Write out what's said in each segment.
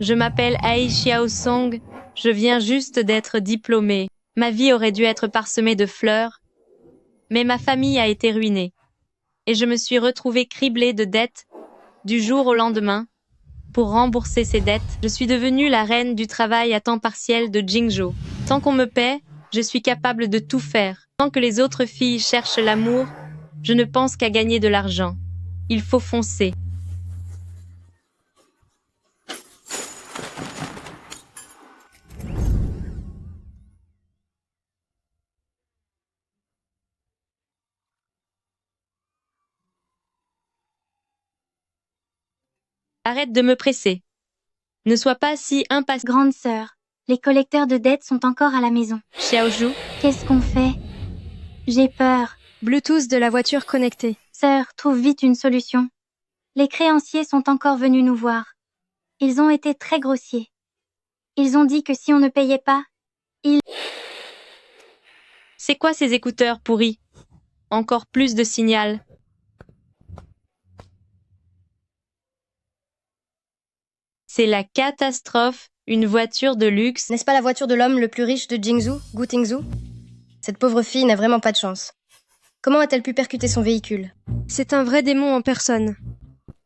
Je m'appelle Ai Xiaosong, je viens juste d'être diplômée. Ma vie aurait dû être parsemée de fleurs, mais ma famille a été ruinée. Et je me suis retrouvée criblée de dettes du jour au lendemain. Pour rembourser ces dettes, je suis devenue la reine du travail à temps partiel de Jingzhou. Tant qu'on me paie, je suis capable de tout faire. Tant que les autres filles cherchent l'amour, je ne pense qu'à gagner de l'argent. Il faut foncer. Arrête de me presser. Ne sois pas si impatient. Grande sœur, les collecteurs de dettes sont encore à la maison. Xiaozhou, Qu'est-ce qu'on fait? J'ai peur. Bluetooth de la voiture connectée. Sœur, trouve vite une solution. Les créanciers sont encore venus nous voir. Ils ont été très grossiers. Ils ont dit que si on ne payait pas, c'est quoi ces écouteurs pourris? Encore plus de signal. C'est la catastrophe, une voiture de luxe. N'est-ce pas la voiture de l'homme le plus riche de Jingzhou, Gu Tingzhou? Cette pauvre fille n'a vraiment pas de chance. Comment a-t-elle pu percuter son véhicule? C'est un vrai démon en personne.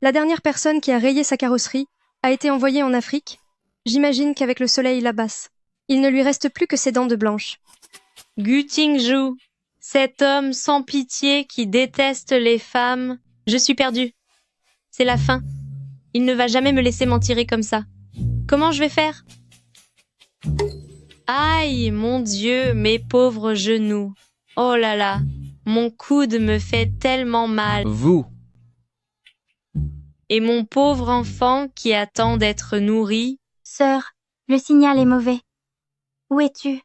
La dernière personne qui a rayé sa carrosserie a été envoyée en Afrique. J'imagine qu'avec le soleil l'abasse, il ne lui reste plus que ses dents de blanche. Gu Tingzhou, cet homme sans pitié qui déteste les femmes. Je suis perdue. C'est la fin. Il ne va jamais me laisser m'en tirer comme ça. Comment je vais faire? Aïe, mon Dieu, mes pauvres genoux. Oh là là, mon coude me fait tellement mal. Vous, Et mon pauvre enfant qui attend d'être nourri. sœur, le signal est mauvais. Où es-tu?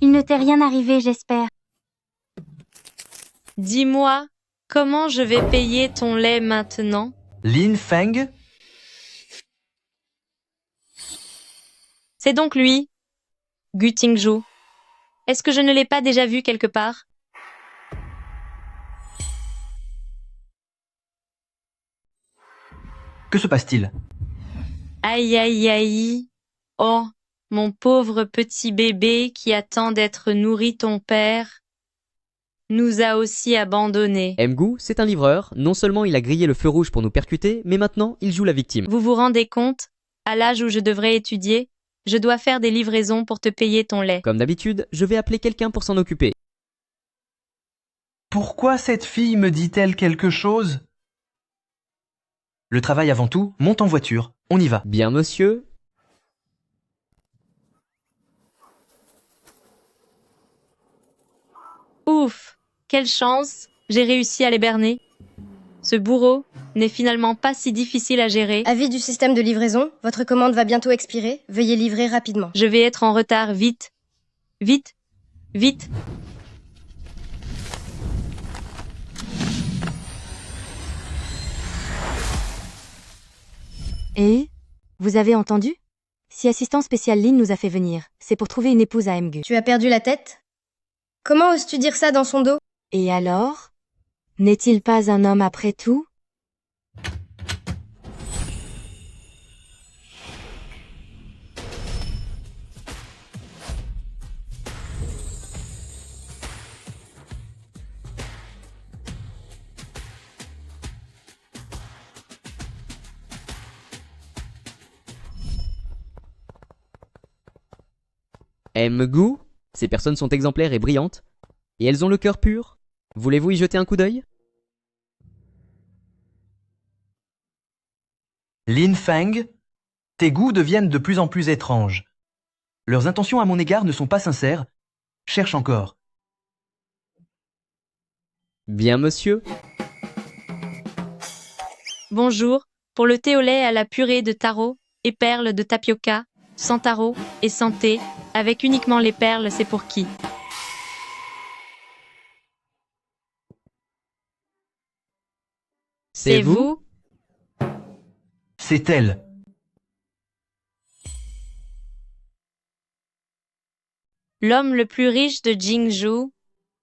Il ne t'est rien arrivé, j'espère. Dis-moi, comment je vais payer ton lait maintenant? Lin Feng? C'est donc lui, Gu Tingzhou. Est-ce que je ne l'ai pas déjà vu quelque part? Que se passe-t-il? Aïe aïe aïe. Oh, mon pauvre petit bébé qui attend d'être nourri, ton père nous a aussi abandonnés. Mgu, c'est un livreur. Non seulement il a grillé le feu rouge pour nous percuter, mais maintenant il joue la victime. Vous vous rendez compte? À l'âge où je devrais étudier, je dois faire des livraisons pour te payer ton lait. Comme d'habitude, je vais appeler quelqu'un pour s'en occuper. Pourquoi cette fille me dit-elle quelque chose? Le travail avant tout, monte en voiture, on y va. Bien monsieur. Ouf! Quelle chance! J'ai réussi à les berner. Ce bourreau n'est finalement pas si difficile à gérer. Avis du système de livraison, votre commande va bientôt expirer. Veuillez livrer rapidement. Je vais être en retard, vite. Vite! Vite! Et vous avez entendu? Si assistant spécial Lin nous a fait venir, c'est pour trouver une épouse à Mgu. Tu as perdu la tête? Comment oses-tu dire ça dans son dos? Et alors? N'est-il pas un homme après tout? Mgu, ces personnes sont exemplaires et brillantes. Et elles ont le cœur pur. Voulez-vous y jeter un coup d'œil? Lin Feng, tes goûts deviennent de plus en plus étranges. Leurs intentions à mon égard ne sont pas sincères. Cherche encore. Bien monsieur. Bonjour, pour le thé au lait à la purée de taro et perles de tapioca, sans taro et sans thé, avec uniquement les perles, c'est pour qui? C'est vous? C'est elle. L'homme le plus riche de Jingzhou,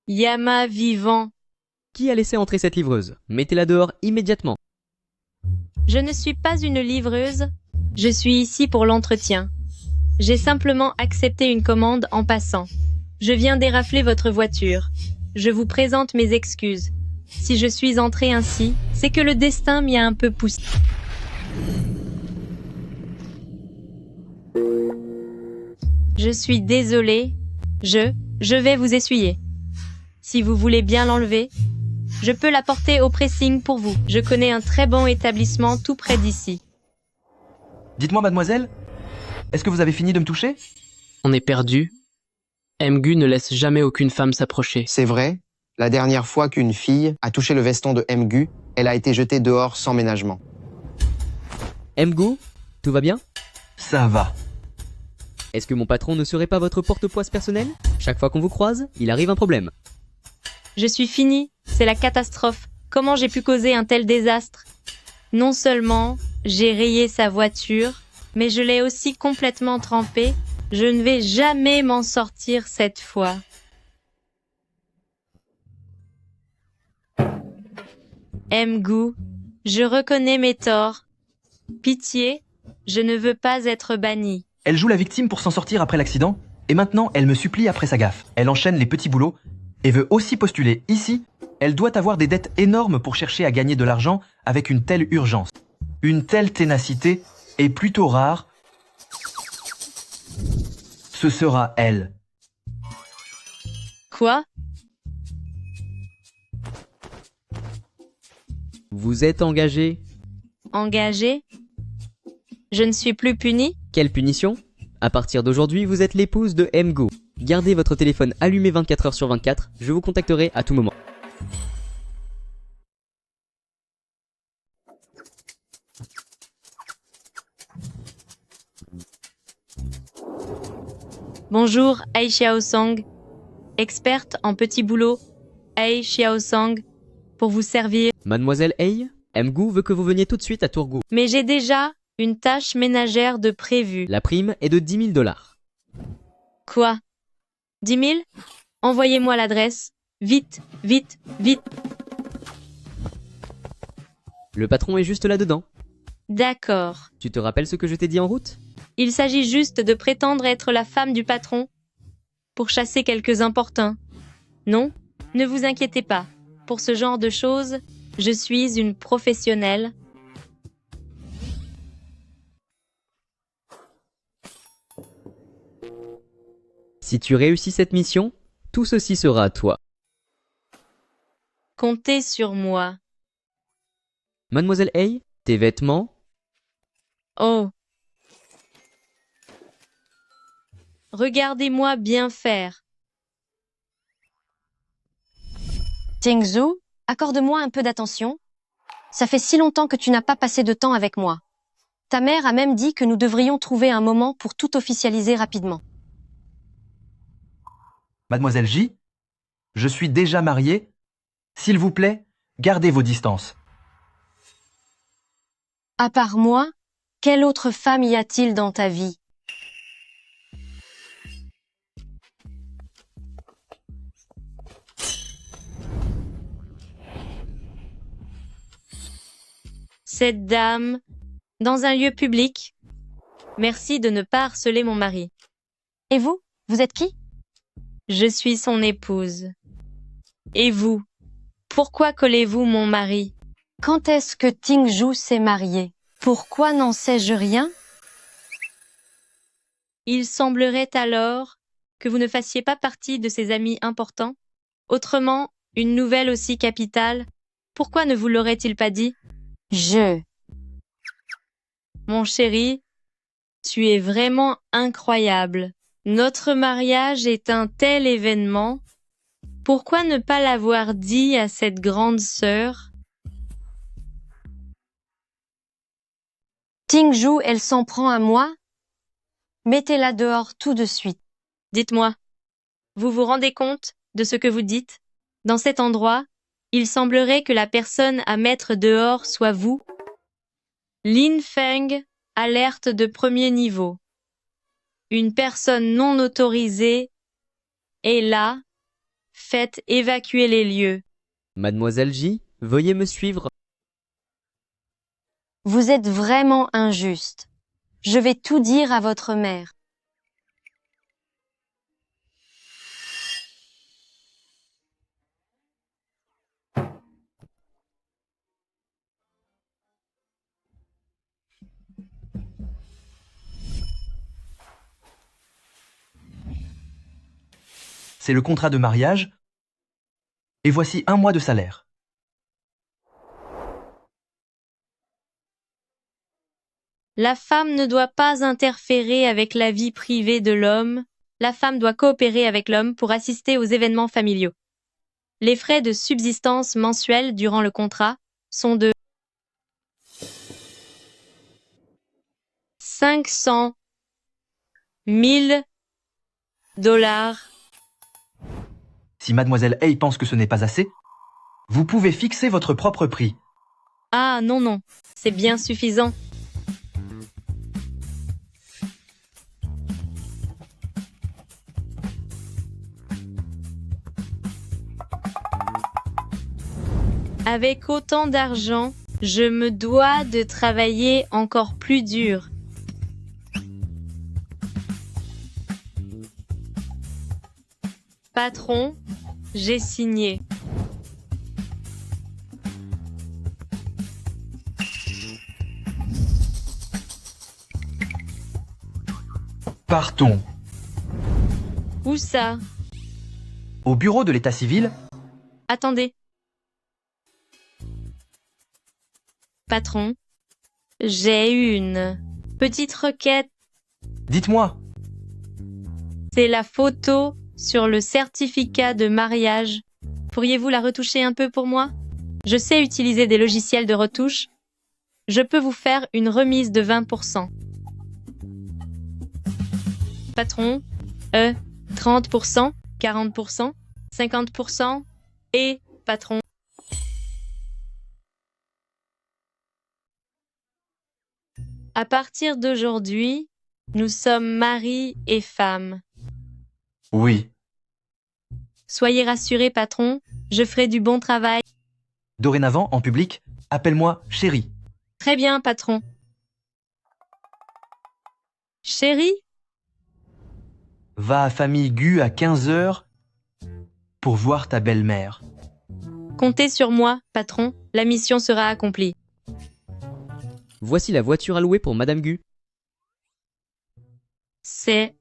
Yama vivant. Qui a laissé entrer cette livreuse? Mettez-la dehors immédiatement. Je ne suis pas une livreuse, Je suis ici pour l'entretien. J'ai simplement accepté une commande en passant. Je viens dérafler votre voiture. Je vous présente mes excuses. Si je suis entrée ainsi, c'est que le destin m'y a un peu poussé. Je suis désolée. Je vais vous essuyer. Si vous voulez bien l'enlever, je peux la porter au pressing pour vous. Je connais un très bon établissement tout près d'ici. Dites-moi, mademoiselle, est-ce que vous avez fini de me toucher? On est perdu. Mgu ne laisse jamais aucune femme s'approcher. C'est vrai, la dernière fois qu'une fille a touché le veston de Mgu, elle a été jetée dehors sans ménagement. Mgu, tout va bien? Ça va. Est-ce que mon patron ne serait pas votre porte-poisse personnel? Chaque fois qu'on vous croise, il arrive un problème. Je suis finie, c'est la catastrophe. Comment j'ai pu causer un tel désastre? Non seulement j'ai rayé sa voiture, mais je l'ai aussi complètement trempée. Je ne vais jamais m'en sortir cette fois. Mgu, je reconnais mes torts. Pitié, je ne veux pas être bannie. Elle joue la victime pour s'en sortir après l'accident, et maintenant elle me supplie après sa gaffe. Elle enchaîne les petits boulots, et veut aussi postuler ici. Elle doit avoir des dettes énormes pour chercher à gagner de l'argent avec une telle urgence. Une telle ténacité est plutôt rare. Ce sera elle. Quoi? Vous êtes engagé? Engagée? Je ne suis plus punie? Quelle punition? À partir d'aujourd'hui, vous êtes l'épouse de Mgu. Gardez votre téléphone allumé 24 heures sur 24, je vous contacterai à tout moment. Bonjour, Ai Xiaosong, experte en petits boulots. Ai Xiaosong, pour vous servir. Mademoiselle Hei, Mgu veut que vous veniez tout de suite à Turgu. Mais j'ai déjà une tâche ménagère de prévue. La prime est de 10 000 $. Quoi? 10 000? Envoyez-moi l'adresse. Vite, vite, vite. Le patron est juste là-dedans. D'accord. Tu te rappelles ce que je t'ai dit en route? Il s'agit juste de prétendre être la femme du patron pour chasser quelques importuns. Non, ne vous inquiétez pas. Pour ce genre de choses, je suis une professionnelle. Si tu réussis cette mission, tout ceci sera à toi. Comptez sur moi. Mademoiselle Hei, tes vêtements? Oh. Regardez-moi bien faire. Jingzhu, accorde-moi un peu d'attention. Ça fait si longtemps que tu n'as pas passé de temps avec moi. Ta mère a même dit que nous devrions trouver un moment pour tout officialiser rapidement. Mademoiselle J, je suis déjà marié. S'il vous plaît, gardez vos distances. À part moi, quelle autre femme y a-t-il dans ta vie? Cette dame, dans un lieu public. Merci de ne pas harceler mon mari. Et vous, vous êtes qui? Je suis son épouse. Et vous, pourquoi collez-vous mon mari? Quand est-ce que Jingzhu s'est marié? Pourquoi n'en sais-je rien? Il semblerait alors que vous ne fassiez pas partie de ses amis importants. Autrement, une nouvelle aussi capitale. Pourquoi ne vous l'aurait-il pas dit? Mon chéri, tu es vraiment incroyable. Notre mariage est un tel événement. Pourquoi ne pas l'avoir dit à cette grande sœur? Jingzhu, elle s'en prend à moi? Mettez-la dehors tout de suite. Dites-moi, vous vous rendez compte de ce que vous dites? Dans cet endroit, il semblerait que la personne à mettre dehors soit vous. Lin Feng, alerte de premier niveau. Une personne non autorisée est là. Faites évacuer les lieux. Mademoiselle J, veuillez me suivre. Vous êtes vraiment injuste. Je vais tout dire à votre mère. C'est le contrat de mariage. Et voici 1 mois de salaire. La femme ne doit pas interférer avec la vie privée de l'homme. La femme doit coopérer avec l'homme pour assister aux événements familiaux. Les frais de subsistance mensuels durant le contrat sont de 500 000 $. Si mademoiselle Hay pense que ce n'est pas assez, vous pouvez fixer votre propre prix. Ah non, non, c'est bien suffisant. Avec autant d'argent, je me dois de travailler encore plus dur. Patron, j'ai signé. Partons. Où ça? Au bureau de l'état civil, Attendez. Patron, j'ai une petite requête. dites-moi. C'est la photo sur le certificat de mariage. Pourriez-vous la retoucher un peu pour moi? Je sais utiliser des logiciels de retouche. Je peux vous faire une remise de 20%. Patron, 30%, 40%, 50% et patron. À partir d'aujourd'hui, nous sommes mari et femme. Oui. Soyez rassuré, patron, je ferai du bon travail. Dorénavant, en public, appelle-moi chérie. Très bien, patron. Chérie, Va à famille Gu à 15h pour voir ta belle-mère. comptez sur moi, patron, la mission sera accomplie. Voici la voiture à louer pour Madame Gu. C'est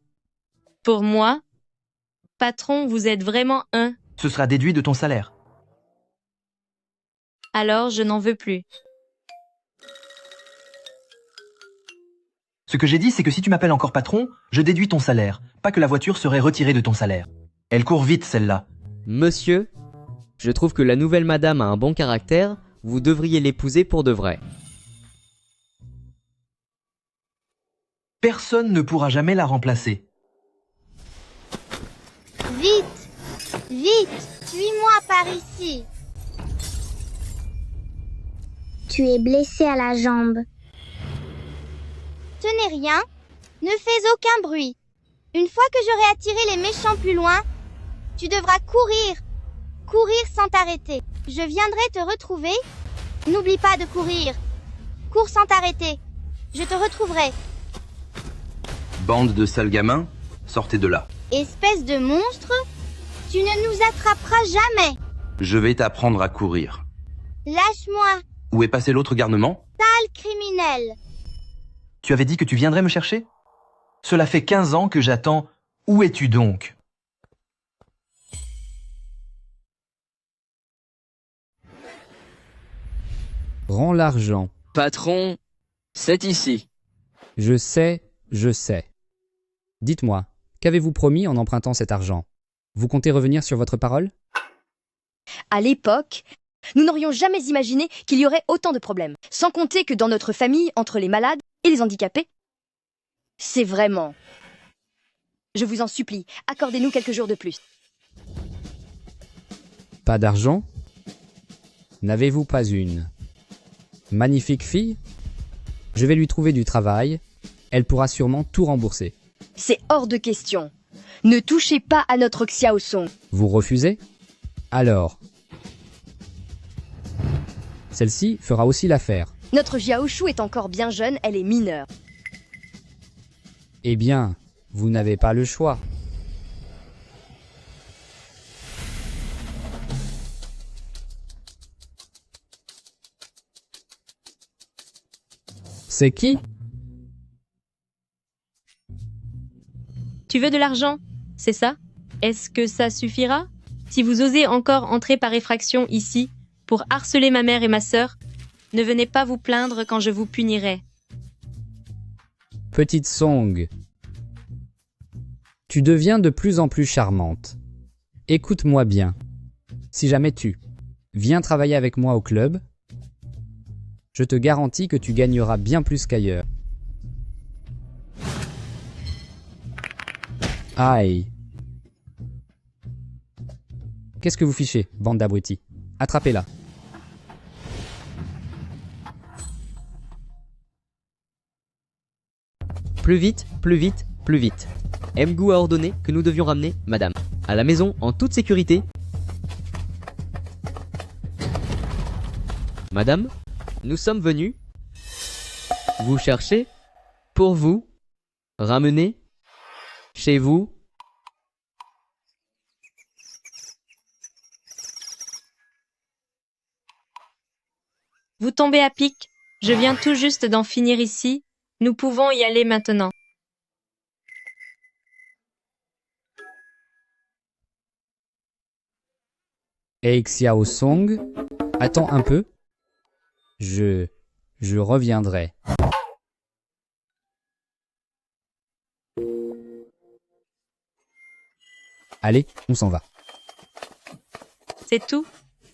pour moi. Patron, vous êtes vraiment un, Ce sera déduit de ton salaire. alors je n'en veux plus. Ce que j'ai dit, c'est que si tu m'appelles encore patron, je déduis ton salaire, pas que la voiture serait retirée de ton salaire. Elle court vite, celle-là. Monsieur, je trouve que la nouvelle madame a un bon caractère, vous devriez l'épouser pour de vrai. Personne ne pourra jamais la remplacer. Vite! Vite! Suis-moi par ici. Tu es blessé à la jambe. Ce n'est rien. Ne fais aucun bruit. Une fois que j'aurai attiré les méchants plus loin, tu devras courir. Courir sans t'arrêter. Je viendrai te retrouver. N'oublie pas de courir. Cours sans t'arrêter. Je te retrouverai. Bande de sales gamins, sortez de là. Espèce de monstre, tu ne nous attraperas jamais. Je vais t'apprendre à courir. Lâche-moi, Où est passé l'autre garnement? sale criminel. Tu avais dit que tu viendrais me chercher? Cela fait 15 ans que j'attends. Où es-tu donc? Rends l'argent. Patron, c'est ici. Je sais, je sais. Dites-moi, qu'avez-vous promis en empruntant cet argent? Vous comptez revenir sur votre parole? À l'époque, nous n'aurions jamais imaginé qu'il y aurait autant de problèmes. Sans compter que dans notre famille, entre les malades et les handicapés, c'est vraiment... Je vous en supplie, accordez-nous quelques jours de plus. Pas d'argent? N'avez-vous pas une magnifique fille? Je vais lui trouver du travail. Elle pourra sûrement tout rembourser. C'est hors de question. Ne touchez pas à notre Xiao Song. Vous refusez? Alors, celle-ci fera aussi l'affaire. Notre Jiaoshu est encore bien jeune, elle est mineure. Eh bien, vous n'avez pas le choix. C'est qui? Tu veux de l'argent, c'est ça? Est-ce que ça suffira? Si vous osez encore entrer par effraction ici pour harceler ma mère et ma sœur, ne venez pas vous plaindre quand je vous punirai. Petite Song, tu deviens de plus en plus charmante. Écoute-moi bien. Si jamais tu viens travailler avec moi au club, je te garantis que tu gagneras bien plus qu'ailleurs. Aïe. Qu'est-ce que vous fichez, bande d'abrutis? Attrapez-la. Plus vite, plus vite, plus vite. Mgu a ordonné que nous devions ramener madame à la maison en toute sécurité. Madame, nous sommes venus vous chercher pour vous ramener chez vous. Vous tombez à pic, je viens tout juste d'en finir ici, nous pouvons y aller maintenant. Et Xiao Song, attends un peu. Je reviendrai. Allez, on s'en va. C'est tout?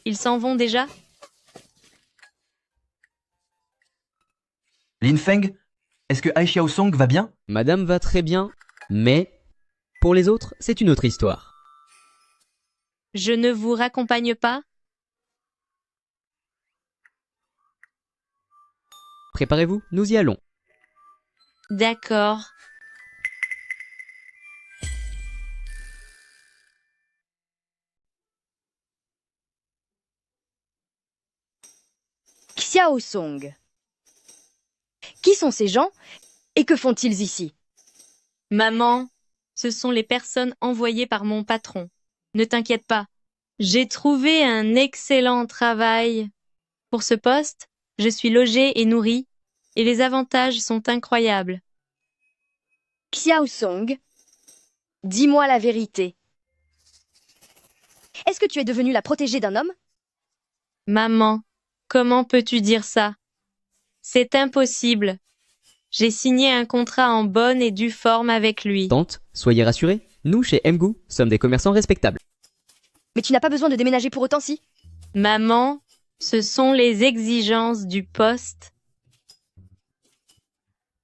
Ils s'en vont déjà? Lin Feng, est-ce que Ai Xiao Song va bien? Madame va très bien, mais pour les autres, c'est une autre histoire. Je ne vous raccompagne pas? Préparez-vous, nous y allons. D'accord. Xiao Song. Qui sont ces gens et que font-ils ici? Maman, ce sont les personnes envoyées par mon patron. Ne t'inquiète pas, j'ai trouvé un excellent travail. Pour ce poste, je suis logée et nourrie, et les avantages sont incroyables. Xiao Song, dis-moi la vérité. Est-ce que tu es devenue la protégée d'un homme? Maman, comment peux-tu dire ça? C'est impossible. J'ai signé un contrat en bonne et due forme avec lui. Tante, soyez rassurée, nous chez Mgu sommes des commerçants respectables. Mais tu n'as pas besoin de déménager pour autant, si? Maman, ce sont les exigences du poste.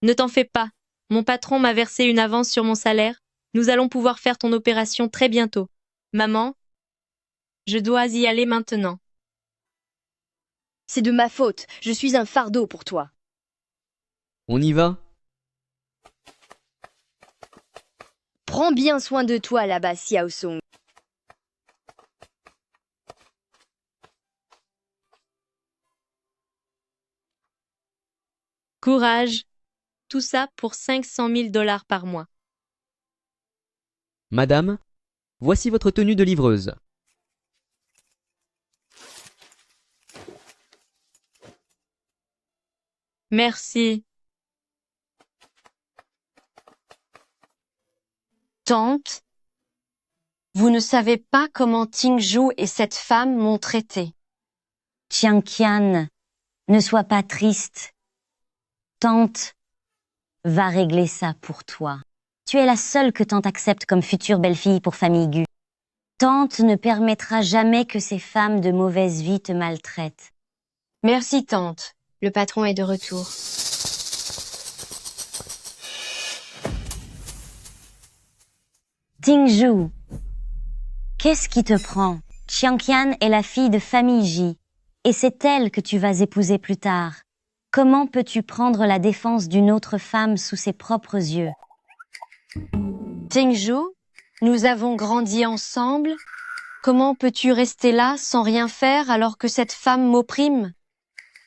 Ne t'en fais pas. Mon patron m'a versé une avance sur mon salaire. Nous allons pouvoir faire ton opération très bientôt. Maman, je dois y aller maintenant. C'est de ma faute. Je suis un fardeau pour toi. On y va? Prends bien soin de toi là-bas, Xiao Song. Courage. Tout ça pour 500 000 $ par mois. Madame, voici votre tenue de livreuse. Merci. Tante, vous ne savez pas comment Tingzhou et cette femme m'ont traité. Qian, ne sois pas triste. Tante va régler ça pour toi. Tu es la seule que tante accepte comme future belle-fille pour famille Gu. Tante ne permettra jamais que ces femmes de mauvaise vie te maltraitent. Merci, tante. Le patron est de retour. Tingzhou, qu'est-ce qui te prend? Qian est la fille de famille Ji, et c'est elle que tu vas épouser plus tard. Comment peux-tu prendre la défense d'une autre femme sous ses propres yeux? Tingzhou, nous avons grandi ensemble. Comment peux-tu rester là sans rien faire alors que cette femme m'opprime?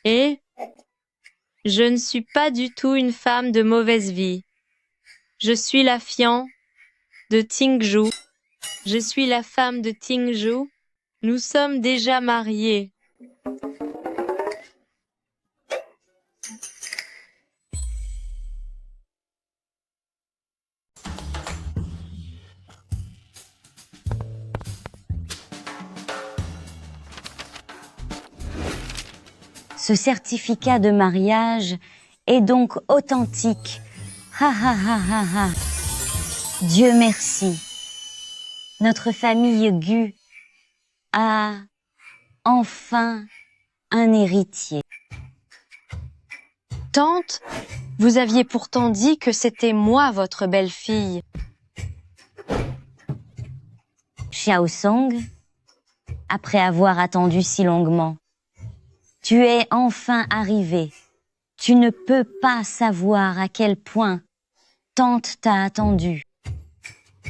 Et je ne suis pas du tout une femme de mauvaise vie. Je suis la fiancée de Tingzhou. Je suis la femme de Tingzhou. Nous sommes déjà mariés. Ce certificat de mariage est donc authentique. Ha ha ha ha ha. Dieu merci. Notre famille Gu a enfin un héritier. Tante, vous aviez pourtant dit que c'était moi votre belle-fille. Xiaosong, après avoir attendu si longuement, tu es enfin arrivé. Tu ne peux pas savoir à quel point tante t'a attendu.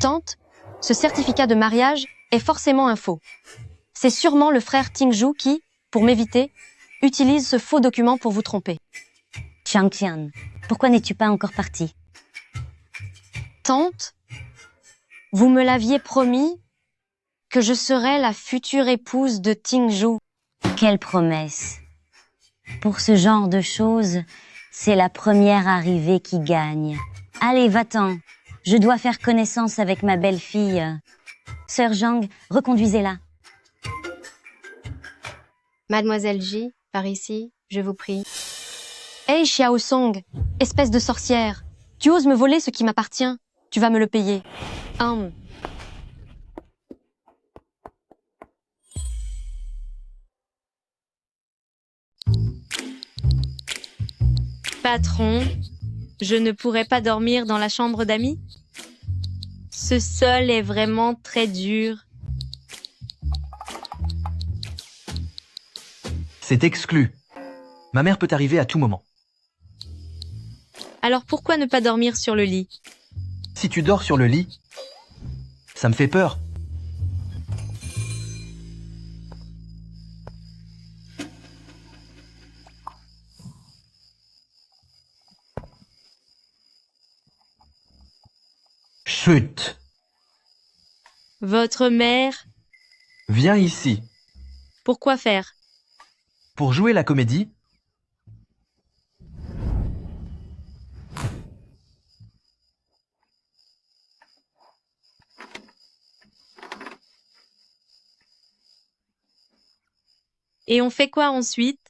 Tante, ce certificat de mariage est forcément un faux. C'est sûrement le frère Tingzhou qui, pour m'éviter, utilise ce faux document pour vous tromper. Xiangqian, pourquoi n'es-tu pas encore partie? Tante, vous me l'aviez promis que je serais la future épouse de Tingzhou. Quelle promesse! Pour ce genre de choses, c'est la première arrivée qui gagne. Allez, va-t'en. Je dois faire connaissance avec ma belle-fille. Sœur Zhang, reconduisez-la. Mademoiselle J, par ici, je vous prie. Hey Xiaosong, espèce de sorcière, tu oses me voler ce qui m'appartient, tu vas me le payer. Patron, je ne pourrais pas dormir dans la chambre d'amis? Ce sol est vraiment très dur. C'est exclu. Ma mère peut arriver à tout moment. Alors pourquoi ne pas dormir sur le lit? Si tu dors sur le lit, ça me fait peur. Chut! Votre mère? Viens ici. Pourquoi faire? Pour jouer la comédie, Et on fait quoi ensuite?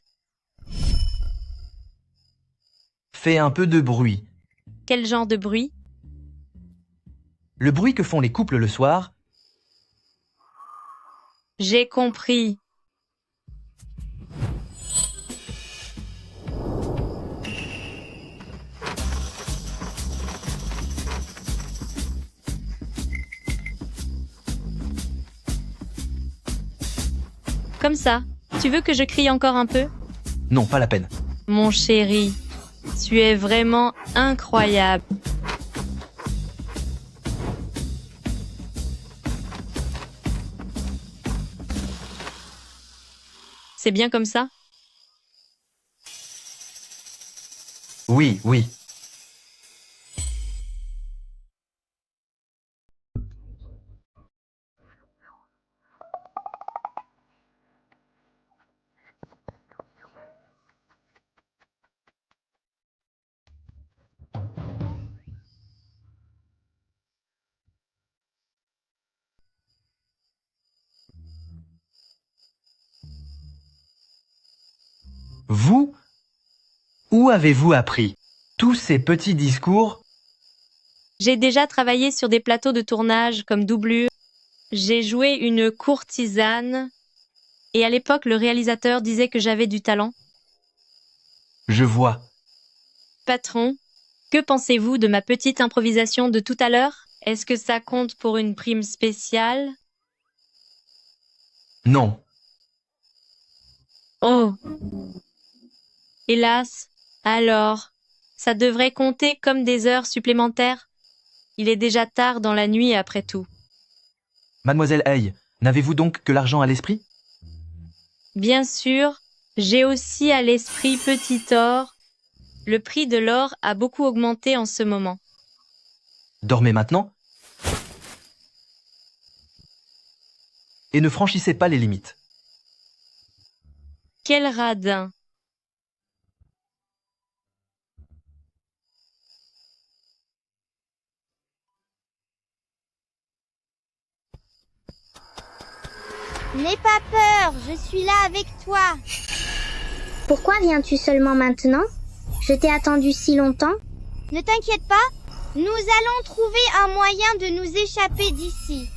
fais un peu de bruit. Quel genre de bruit? Le bruit que font les couples le soir. J'ai compris. Comme ça. Tu veux que je crie encore un peu? Non, pas la peine. Mon chéri, tu es vraiment incroyable. C'est bien comme ça? Oui, oui. Vous, où avez-vous appris tous ces petits discours? J'ai déjà travaillé sur des plateaux de tournage comme doublure. J'ai joué une courtisane. Et à l'époque, le réalisateur disait que j'avais du talent. Je vois. Patron, que pensez-vous de ma petite improvisation de tout à l'heure? Est-ce que ça compte pour une prime spéciale? Non. Oh! Hélas, alors, ça devrait compter comme des heures supplémentaires. Il est déjà tard dans la nuit après tout. Mademoiselle Hay, n'avez-vous donc que l'argent à l'esprit? Bien sûr, j'ai aussi à l'esprit petit or. Le prix de l'or a beaucoup augmenté en ce moment. Dormez maintenant et ne franchissez pas les limites. Quel radin. N'aie pas peur, je suis là avec toi. Pourquoi viens-tu seulement maintenant? Je t'ai attendu si longtemps. Ne t'inquiète pas, nous allons trouver un moyen de nous échapper d'ici.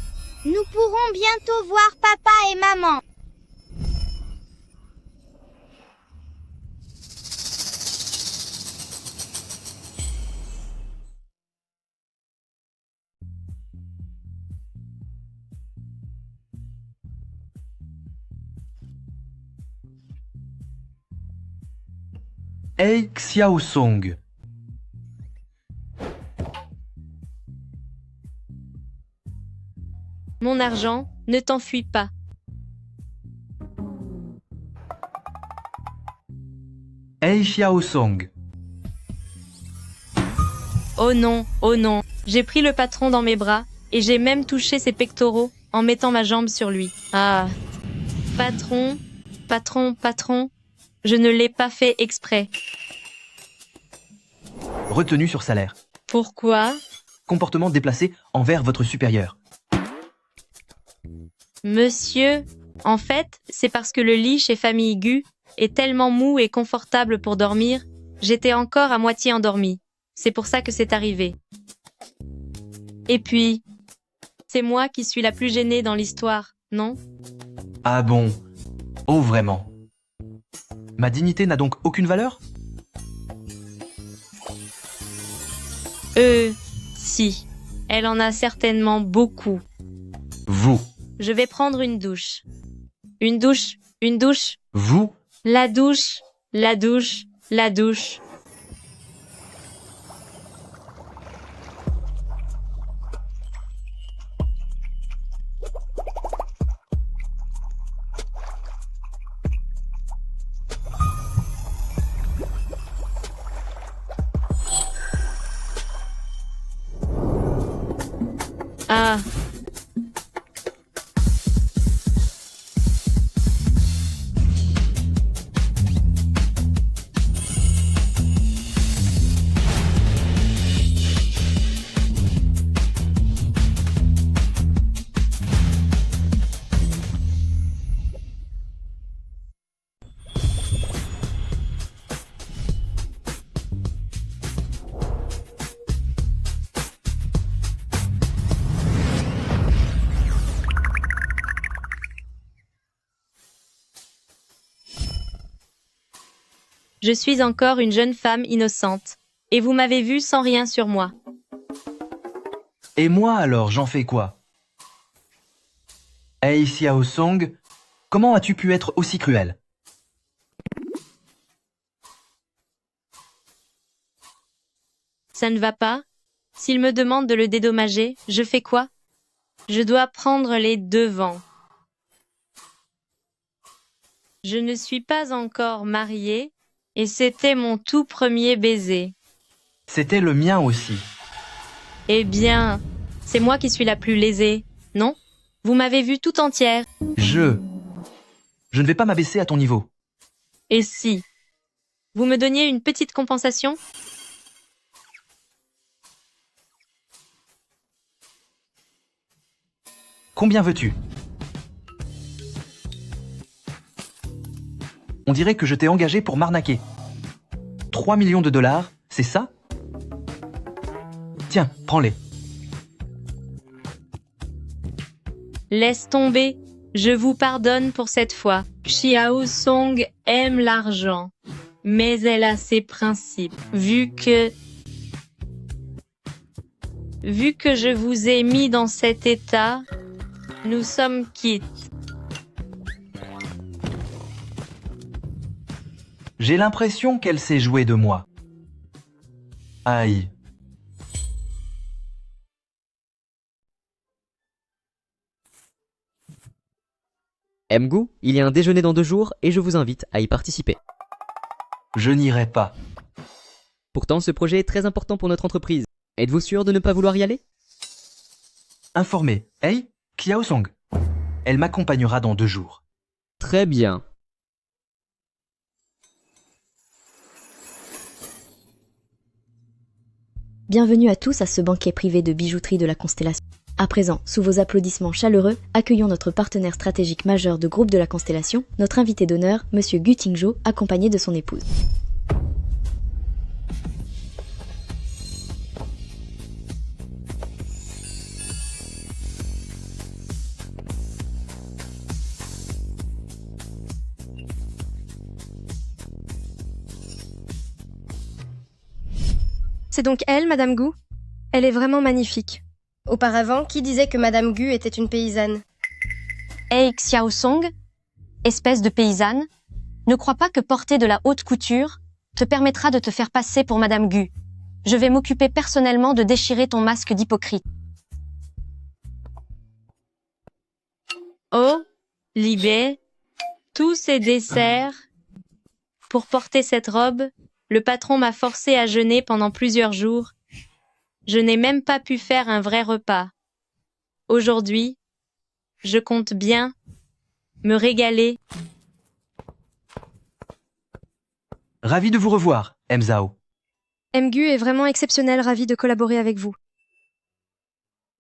Nous pourrons bientôt voir papa et maman. Hey Xiao Song. Mon argent, ne t'enfuis pas. Hey Xiao Song. Oh non, j'ai pris le patron dans mes bras et j'ai même touché ses pectoraux en mettant ma jambe sur lui. Ah, patron, je ne l'ai pas fait exprès. Retenu sur salaire. Pourquoi? Comportement déplacé envers votre supérieur. Monsieur, en fait, c'est parce que le lit chez Famille Gu est tellement mou et confortable pour dormir, j'étais encore à moitié endormie. C'est pour ça que c'est arrivé. Et puis, c'est moi qui suis la plus gênée dans l'histoire, non? Ah bon? Oh vraiment? Ma dignité n'a donc aucune valeur? Si. Elle en a certainement beaucoup. Vous. Je vais prendre une douche. Une douche. Vous. La douche. Ah. Je suis encore une jeune femme innocente. Et vous m'avez vue sans rien sur moi. Et moi alors, j'en fais quoi? Hey Xiao Song, comment as-tu pu être aussi cruel? Ça ne va pas? S'il me demande de le dédommager, je fais quoi? Je dois prendre les devants. Je ne suis pas encore mariée, et c'était mon tout premier baiser. C'était le mien aussi. Eh bien, c'est moi qui suis la plus lésée, non? Vous m'avez vue tout entière. Je ne vais pas m'abaisser à ton niveau. Et si? Vous me donniez une petite compensation? Combien veux-tu? On dirait que je t'ai engagé pour m'arnaquer. 3 millions de dollars, c'est ça? Tiens, prends-les. Laisse tomber, je vous pardonne pour cette fois. Xiao Song aime l'argent, mais elle a ses principes. Vu que je vous ai mis dans cet état, nous sommes quittes. J'ai l'impression qu'elle s'est jouée de moi. Aïe. Mgu, il y a un déjeuner dans 2 jours et je vous invite à y participer. Je n'irai pas. Pourtant, ce projet est très important pour notre entreprise. Êtes-vous sûr de ne pas vouloir y aller? Informé. Hey, Xiao Song. Elle m'accompagnera dans 2 jours. Très bien. Bienvenue à tous à ce banquet privé de bijouterie de la Constellation. À présent, sous vos applaudissements chaleureux, accueillons notre partenaire stratégique majeur de groupe de la Constellation, notre invité d'honneur, Monsieur Gu Tingzhou, accompagné de son épouse. C'est donc elle, Madame Gu? Elle est vraiment magnifique. Auparavant, qui disait que Madame Gu était une paysanne? Hey Xiao Song, espèce de paysanne, ne crois pas que porter de la haute couture te permettra de te faire passer pour Madame Gu. Je vais m'occuper personnellement de déchirer ton masque d'hypocrite. Oh, Libé, tous ces desserts. Pour porter cette robe, le patron m'a forcé à jeûner pendant plusieurs jours. Je n'ai même pas pu faire un vrai repas. Aujourd'hui, je compte bien me régaler. Ravi de vous revoir, Mzao. Mgu est vraiment exceptionnel, ravi de collaborer avec vous.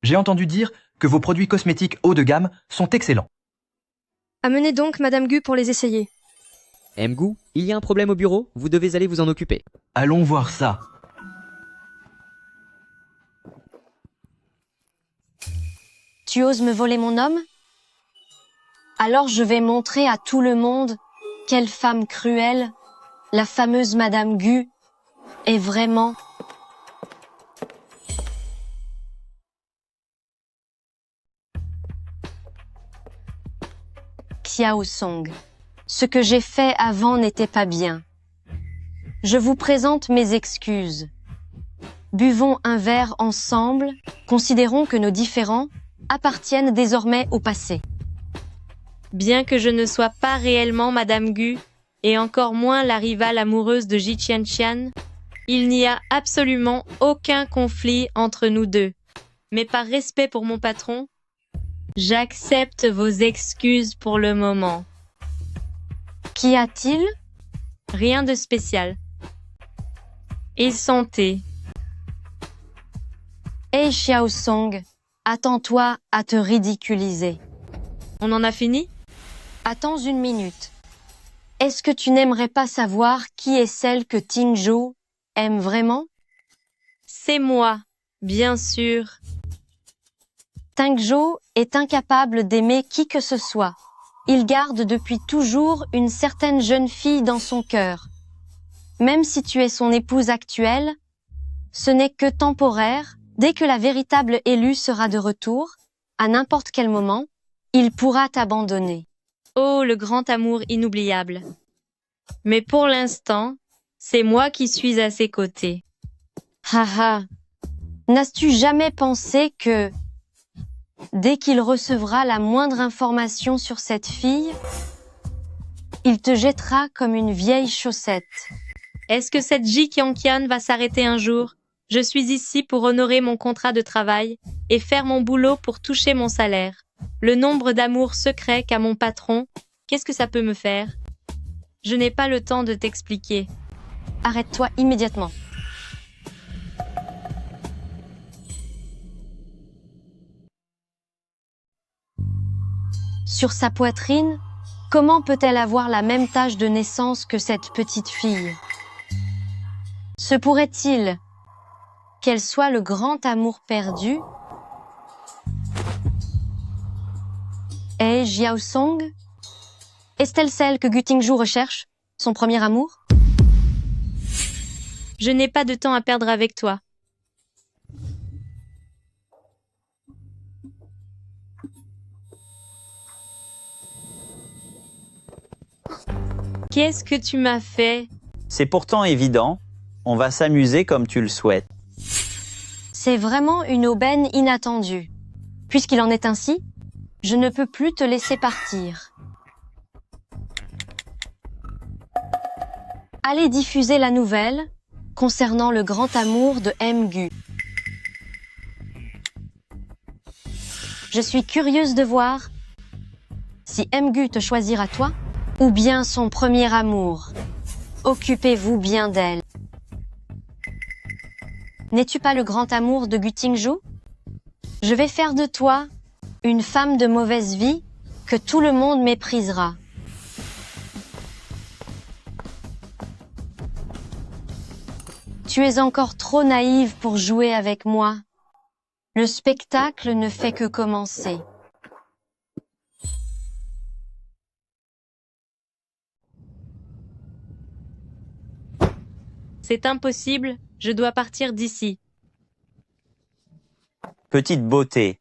J'ai entendu dire que vos produits cosmétiques haut de gamme sont excellents. Amenez donc Madame Gu pour les essayer. Mgu, il y a un problème au bureau, vous devez aller vous en occuper. Allons voir ça. Tu oses me voler mon homme? Alors je vais montrer à tout le monde quelle femme cruelle la fameuse Madame Gu est vraiment. Xiao Song, ce que j'ai fait avant n'était pas bien. Je vous présente mes excuses. Buvons un verre ensemble, considérons que nos différends appartiennent désormais au passé. Bien que je ne sois pas réellement Madame Gu, et encore moins la rivale amoureuse de Ji Qianqian, il n'y a absolument aucun conflit entre nous deux. Mais par respect pour mon patron, j'accepte vos excuses pour le moment. Qu'y a-t-il? Rien de spécial. Et santé. Hey Xiao Song, attends-toi à te ridiculiser. On en a fini? Attends une minute. Est-ce que tu n'aimerais pas savoir qui est celle que Tingzhou aime vraiment? C'est moi, bien sûr. Tingzhou est incapable d'aimer qui que ce soit. Il garde depuis toujours une certaine jeune fille dans son cœur. Même si tu es son épouse actuelle, ce n'est que temporaire. Dès que la véritable élue sera de retour, à n'importe quel moment, il pourra t'abandonner. Oh, le grand amour inoubliable. Mais pour l'instant, c'est moi qui suis à ses côtés. Haha. N'as-tu jamais pensé que, dès qu'il recevra la moindre information sur cette fille, il te jettera comme une vieille chaussette? Est-ce que cette Ji Qianqian va s'arrêter un jour? Je suis ici pour honorer mon contrat de travail et faire mon boulot pour toucher mon salaire. Le nombre d'amours secrets qu'a mon patron, qu'est-ce que ça peut me faire? Je n'ai pas le temps de t'expliquer. Arrête-toi immédiatement. Sur sa poitrine, comment peut-elle avoir la même tache de naissance que cette petite fille? Se pourrait-il qu'elle soit le grand amour perdu? Et Xiao Song? Est-elle celle que Gu Tingzhou recherche? Son premier amour? Je n'ai pas de temps à perdre avec toi. Qu'est-ce que tu m'as fait? C'est pourtant évident. On va s'amuser comme tu le souhaites. C'est vraiment une aubaine inattendue. Puisqu'il en est ainsi, je ne peux plus te laisser partir. Allez diffuser la nouvelle concernant le grand amour de Mgu. Je suis curieuse de voir si Mgu te choisira toi ou bien son premier amour. Occupez-vous bien d'elle. N'es-tu pas le grand amour de Gutingju? Je vais faire de toi une femme de mauvaise vie que tout le monde méprisera. Tu es encore trop naïve pour jouer avec moi. Le spectacle ne fait que commencer. C'est impossible, je dois partir d'ici. Petite beauté,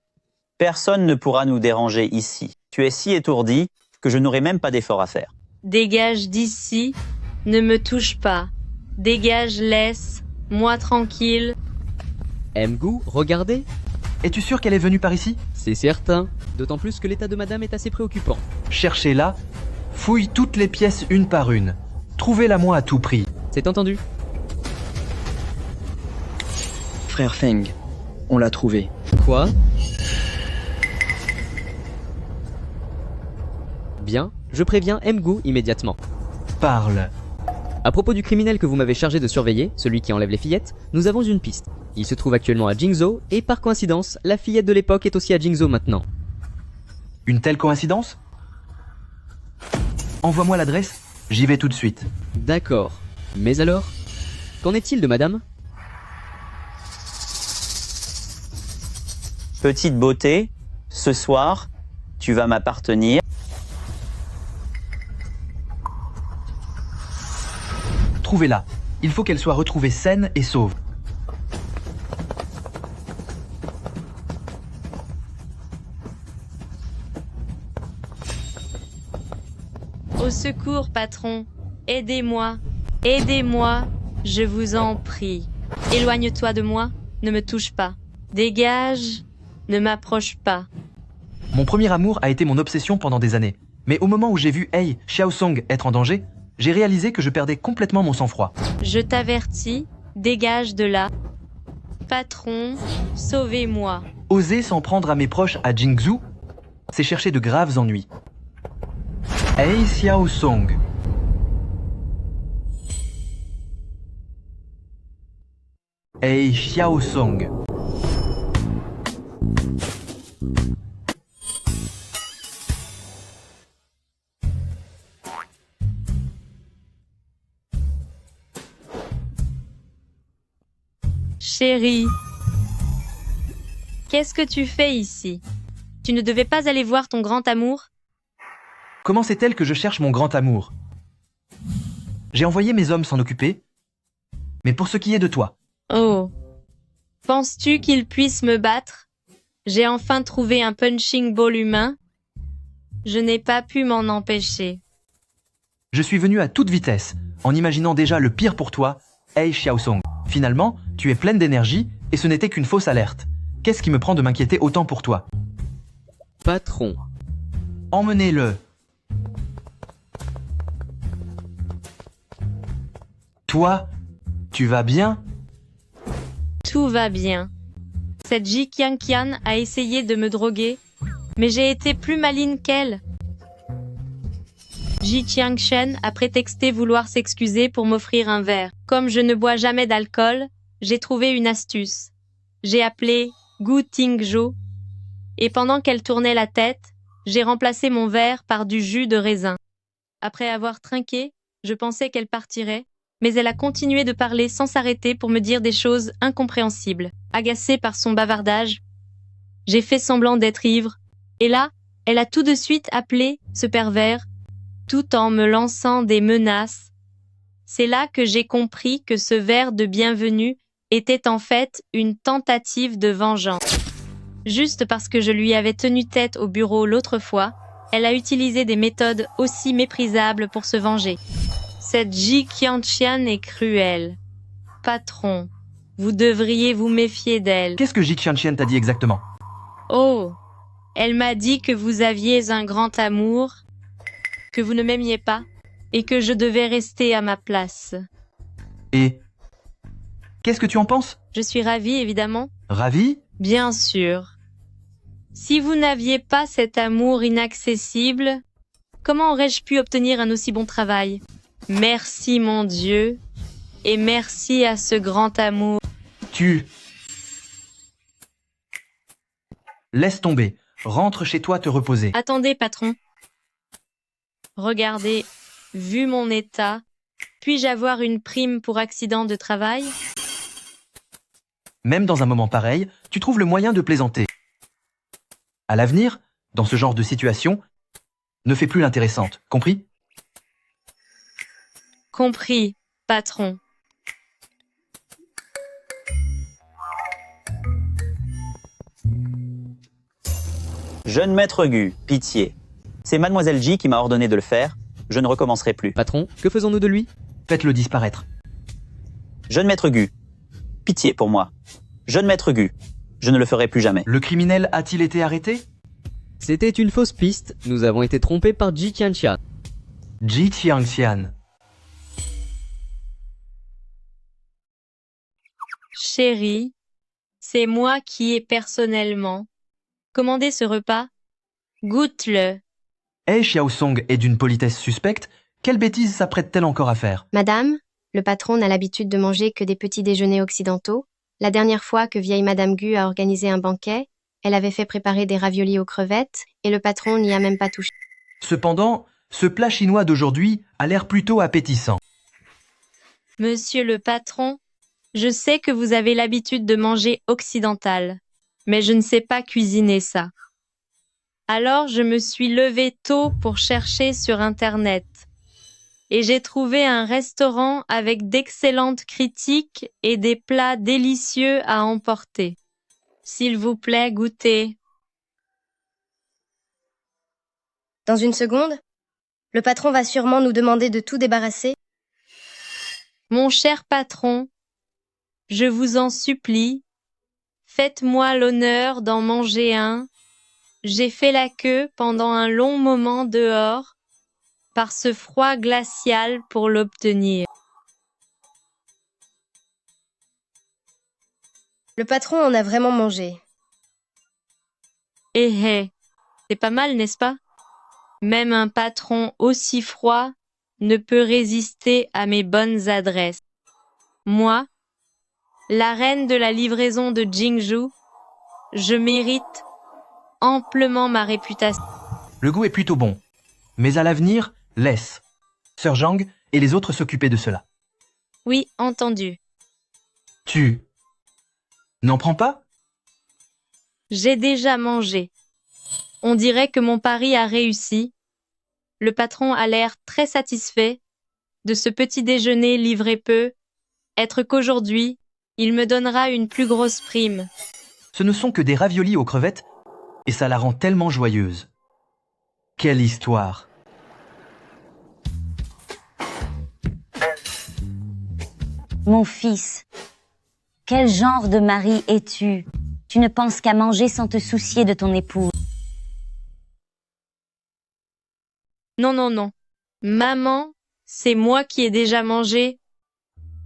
personne ne pourra nous déranger ici. Tu es si étourdie que je n'aurai même pas d'effort à faire. Dégage d'ici, ne me touche pas. Dégage, laisse-moi tranquille. Mgu, regardez. Es-tu sûr qu'elle est venue par ici? C'est certain, d'autant plus que l'état de madame est assez préoccupant. Cherchez-la, fouille toutes les pièces une par une. Trouvez-la moi à tout prix. C'est entendu. Frère Feng, on l'a trouvé. Quoi? Bien, je préviens Mgu immédiatement. Parle. À propos du criminel que vous m'avez chargé de surveiller, celui qui enlève les fillettes, nous avons une piste. Il se trouve actuellement à Jingzhou, et par coïncidence, la fillette de l'époque est aussi à Jingzhou maintenant. Une telle coïncidence? Envoie-moi l'adresse, j'y vais tout de suite. D'accord. Mais alors, qu'en est-il de madame? Petite beauté, ce soir, tu vas m'appartenir. Trouvez-la. Il faut qu'elle soit retrouvée saine et sauve. Au secours, patron. Aidez-moi. Aidez-moi, je vous en prie. Éloigne-toi de moi, ne me touche pas. Dégage, ne m'approche pas. Mon premier amour a été mon obsession pendant des années. Mais au moment où j'ai vu Hei Xiaosong être en danger, j'ai réalisé que je perdais complètement mon sang-froid. Je t'avertis, dégage de là. Patron, sauvez-moi. Oser s'en prendre à mes proches à Jingzhou, c'est chercher de graves ennuis. Hei Xiaosong. Hei Xiaosong. Chérie, qu'est-ce que tu fais ici? Tu ne devais pas aller voir ton grand amour? Comment sait-elle que je cherche mon grand amour? J'ai envoyé mes hommes s'en occuper. Mais pour ce qui est de toi. Oh. Penses-tu qu'ils puissent me battre? J'ai enfin trouvé un punching ball humain. Je n'ai pas pu m'en empêcher. Je suis venu à toute vitesse, en imaginant déjà le pire pour toi, Hei Xiaosong. Finalement, tu es pleine d'énergie et ce n'était qu'une fausse alerte. Qu'est-ce qui me prend de m'inquiéter autant pour toi? Patron. Emmenez-le. Toi, tu vas bien? Tout va bien. Cette Ji Qianqian a essayé de me droguer, mais j'ai été plus maligne qu'elle. Ji Qianqian a prétexté vouloir s'excuser pour m'offrir un verre. Comme je ne bois jamais d'alcool, j'ai trouvé une astuce. J'ai appelé Gutingju, et pendant qu'elle tournait la tête, j'ai remplacé mon verre par du jus de raisin. Après avoir trinqué, je pensais qu'elle partirait, mais elle a continué de parler sans s'arrêter pour me dire des choses incompréhensibles. Agacée par son bavardage, j'ai fait semblant d'être ivre, et là, elle a tout de suite appelé ce pervers, tout en me lançant des menaces. C'est là que j'ai compris que ce verre de bienvenue était en fait une tentative de vengeance. Juste parce que je lui avais tenu tête au bureau l'autre fois, elle a utilisé des méthodes aussi méprisables pour se venger. Cette Ji Qianqian est cruelle. Patron, vous devriez vous méfier d'elle. Qu'est-ce que Ji Qianqian t'a dit exactement? Oh, elle m'a dit que vous aviez un grand amour, que vous ne m'aimiez pas, et que je devais rester à ma place. Et qu'est-ce que tu en penses? Je suis ravie, évidemment. Ravie? Bien sûr. Si vous n'aviez pas cet amour inaccessible, comment aurais-je pu obtenir un aussi bon travail? Merci mon Dieu, et merci à ce grand amour. Laisse tomber. Rentre chez toi te reposer. Attendez, patron. Regardez, vu mon état, puis-je avoir une prime pour accident de travail? Même dans un moment pareil, tu trouves le moyen de plaisanter. À l'avenir, dans ce genre de situation, ne fais plus l'intéressante, compris? Compris, patron. Jeune maître Gu, pitié. C'est Mademoiselle J qui m'a ordonné de le faire. Je ne recommencerai plus. Patron, que faisons-nous de lui? Faites-le disparaître. Jeune maître Gu, pitié pour moi. Jeune maître Gu, je ne le ferai plus jamais. Le criminel a-t-il été arrêté? C'était une fausse piste. Nous avons été trompés par Ji Tianxian. Ji Tianxian. Chérie, c'est moi qui ai personnellement commandé ce repas. Goûte-le. Hey, Xiaosong est d'une politesse suspecte. Quelle bêtise s'apprête-t-elle encore à faire? Madame, le patron n'a l'habitude de manger que des petits déjeuners occidentaux. La dernière fois que vieille Madame Gu a organisé un banquet, elle avait fait préparer des raviolis aux crevettes, et le patron n'y a même pas touché. Cependant, ce plat chinois d'aujourd'hui a l'air plutôt appétissant. Monsieur le patron, je sais que vous avez l'habitude de manger occidental, mais je ne sais pas cuisiner ça. Alors je me suis levée tôt pour chercher sur Internet. Et j'ai trouvé un restaurant avec d'excellentes critiques et des plats délicieux à emporter. S'il vous plaît, goûtez. Dans une seconde, le patron va sûrement nous demander de tout débarrasser. Mon cher patron, je vous en supplie, faites-moi l'honneur d'en manger un. J'ai fait la queue pendant un long moment dehors, par ce froid glacial pour l'obtenir. Le patron en a vraiment mangé. C'est pas mal, n'est-ce pas? Même un patron aussi froid ne peut résister à mes bonnes adresses. Moi, la reine de la livraison de Jingzhou, je mérite amplement ma réputation. Le goût est plutôt bon. Mais à l'avenir, laisse Sir Zhang et les autres s'occuper de cela. Oui, entendu. Tu n'en prends pas? J'ai déjà mangé. On dirait que mon pari a réussi. Le patron a l'air très satisfait de ce petit déjeuner livré peu, être qu'aujourd'hui, il me donnera une plus grosse prime. Ce ne sont que des raviolis aux crevettes, et ça la rend tellement joyeuse. Quelle histoire! Mon fils, quel genre de mari es-tu? Tu ne penses qu'à manger sans te soucier de ton épouse. Non, non, non. Maman, c'est moi qui ai déjà mangé.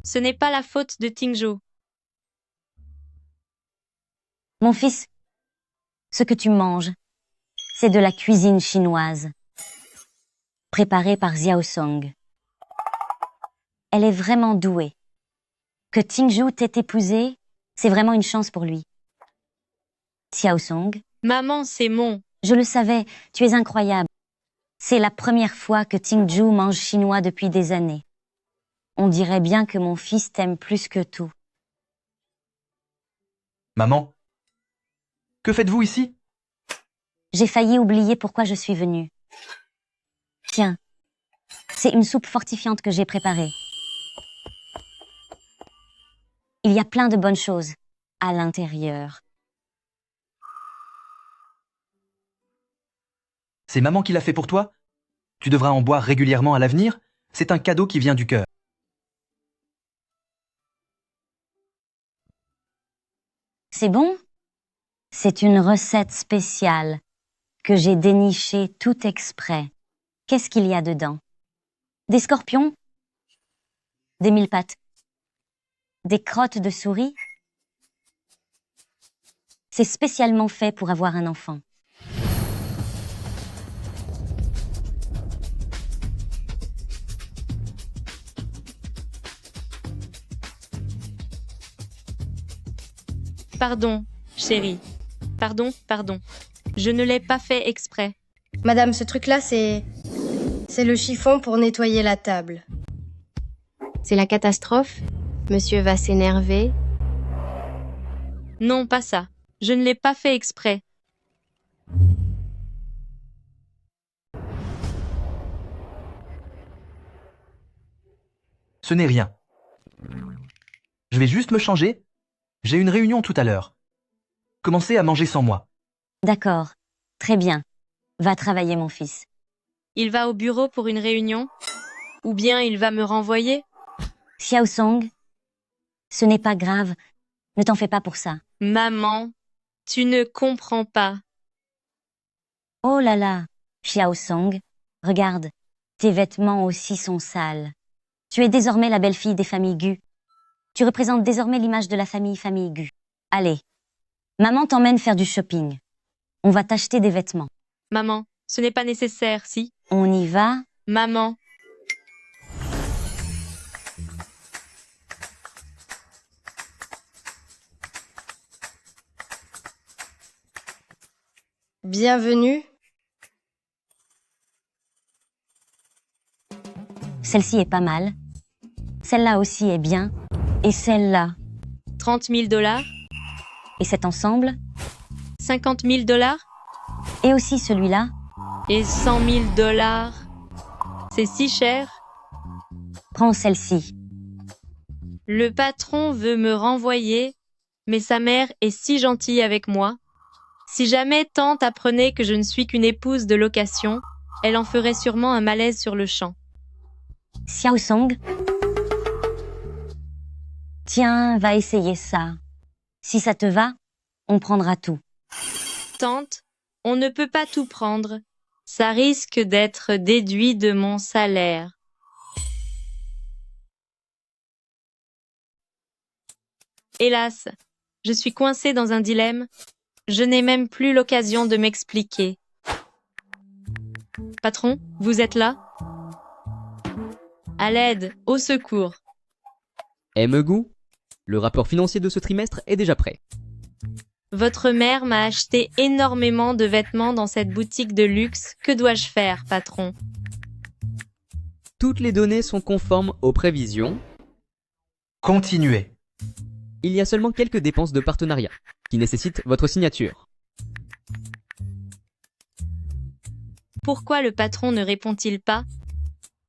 Ce n'est pas la faute de Tingzhou. Mon fils, ce que tu manges, c'est de la cuisine chinoise, préparée par Xiaosong. Elle est vraiment douée. Que Tingzhou t'ait épousée, c'est vraiment une chance pour lui. Xiaosong. Maman, c'est mon. Je le savais, tu es incroyable. C'est la première fois que Tingzhou mange chinois depuis des années. On dirait bien que mon fils t'aime plus que tout. Maman, que faites-vous ici? J'ai failli oublier pourquoi je suis venue. Tiens, c'est une soupe fortifiante que j'ai préparée. Il y a plein de bonnes choses à l'intérieur. C'est maman qui l'a fait pour toi? Tu devras en boire régulièrement à l'avenir. C'est un cadeau qui vient du cœur. C'est bon? C'est une recette spéciale que j'ai dénichée tout exprès. Qu'est-ce qu'il y a dedans? Des scorpions? Des mille-pattes? Des crottes de souris? C'est spécialement fait pour avoir un enfant. Pardon, chérie. Pardon. Je ne l'ai pas fait exprès. Madame, ce truc-là, c'est le chiffon pour nettoyer la table. C'est la catastrophe? Monsieur va s'énerver? Non, pas ça. Je ne l'ai pas fait exprès. Ce n'est rien. Je vais juste me changer. J'ai une réunion tout à l'heure. Commencez à manger sans moi. D'accord. Très bien. Va travailler, mon fils. Il va au bureau pour une réunion? Ou bien il va me renvoyer? Xiao Song, ce n'est pas grave. Ne t'en fais pas pour ça. Maman, tu ne comprends pas. Oh là là, Xiao Song, regarde, tes vêtements aussi sont sales. Tu es désormais la belle-fille des familles Gu. Tu représentes désormais l'image de la famille Gu. Allez, maman t'emmène faire du shopping. On va t'acheter des vêtements. Maman, ce n'est pas nécessaire, si? On y va? Maman. Bienvenue. Celle-ci est pas mal. Celle-là aussi est bien. Et celle-là? 30 000 $. Et cet ensemble? 50 000 $. Et aussi celui-là? Et 100 000 $. C'est si cher. Prends celle-ci. Le patron veut me renvoyer, mais sa mère est si gentille avec moi. Si jamais tante apprenait que je ne suis qu'une épouse de location, elle en ferait sûrement un malaise sur le champ. Xiao Song? Tiens, va essayer ça. Si ça te va, on prendra tout. Tante, on ne peut pas tout prendre. Ça risque d'être déduit de mon salaire. Hélas, je suis coincée dans un dilemme. Je n'ai même plus l'occasion de m'expliquer. Patron, vous êtes là? À l'aide, au secours. Gu, le rapport financier de ce trimestre est déjà prêt. Votre mère m'a acheté énormément de vêtements dans cette boutique de luxe. Que dois-je faire, patron? Toutes les données sont conformes aux prévisions. Continuez. Il y a seulement quelques dépenses de partenariat qui nécessitent votre signature. Pourquoi le patron ne répond-il pas?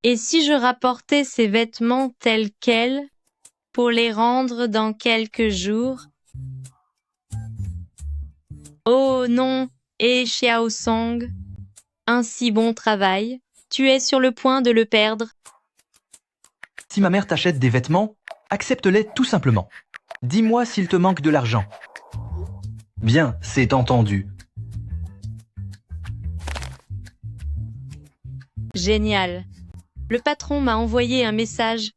Et si je rapportais ces vêtements tels quels pour les rendre dans quelques jours? Oh non, et Xiao Song, un si bon travail, tu es sur le point de le perdre. Si ma mère t'achète des vêtements, accepte-les tout simplement. Dis-moi s'il te manque de l'argent. Bien, c'est entendu. Génial. Le patron m'a envoyé un message.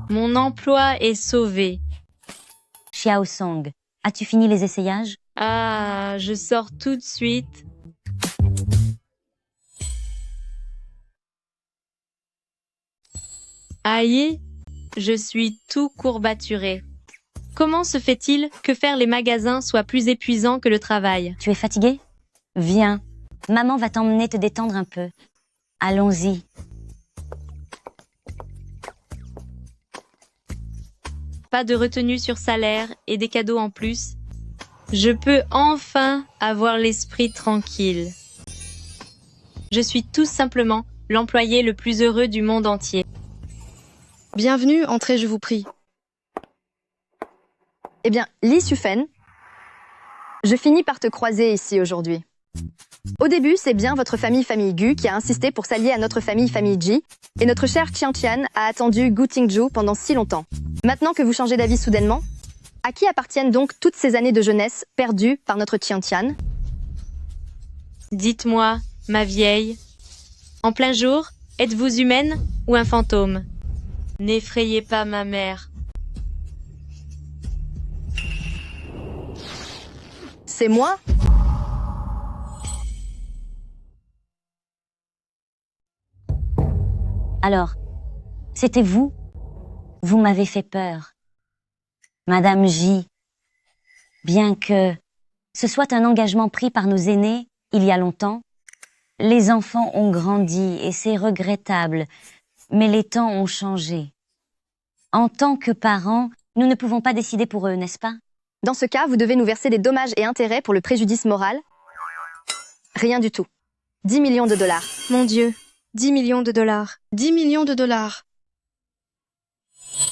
Mon emploi est sauvé. Xiao Song, as-tu fini les essayages? Ah, je sors tout de suite. Aïe, je suis tout courbaturé. Comment se fait-il que faire les magasins soit plus épuisant que le travail? Tu es fatigué? Viens, maman va t'emmener te détendre un peu. Allons-y. Pas de retenue sur salaire et des cadeaux en plus. Je peux enfin avoir l'esprit tranquille. Je suis tout simplement l'employé le plus heureux du monde entier. Bienvenue, entrez, je vous prie. Eh bien, Li Sufen, je finis par te croiser ici aujourd'hui. Au début, c'est bien votre famille Gu qui a insisté pour s'allier à notre famille Ji, et notre cher Qiantian a attendu Gu Tingzhou pendant si longtemps. Maintenant que vous changez d'avis soudainement, à qui appartiennent donc toutes ces années de jeunesse perdues par notre Qiantian? Dites-moi, ma vieille, en plein jour, êtes-vous humaine ou un fantôme? N'effrayez pas ma mère. C'est moi? Alors, c'était vous? Vous m'avez fait peur. Madame J, bien que ce soit un engagement pris par nos aînés il y a longtemps, les enfants ont grandi et c'est regrettable, mais les temps ont changé. En tant que parents, nous ne pouvons pas décider pour eux, n'est-ce pas? Dans ce cas, vous devez nous verser des dommages et intérêts pour le préjudice moral? Rien du tout. 10 millions de dollars. Mon Dieu, 10 millions de dollars. 10 millions de dollars.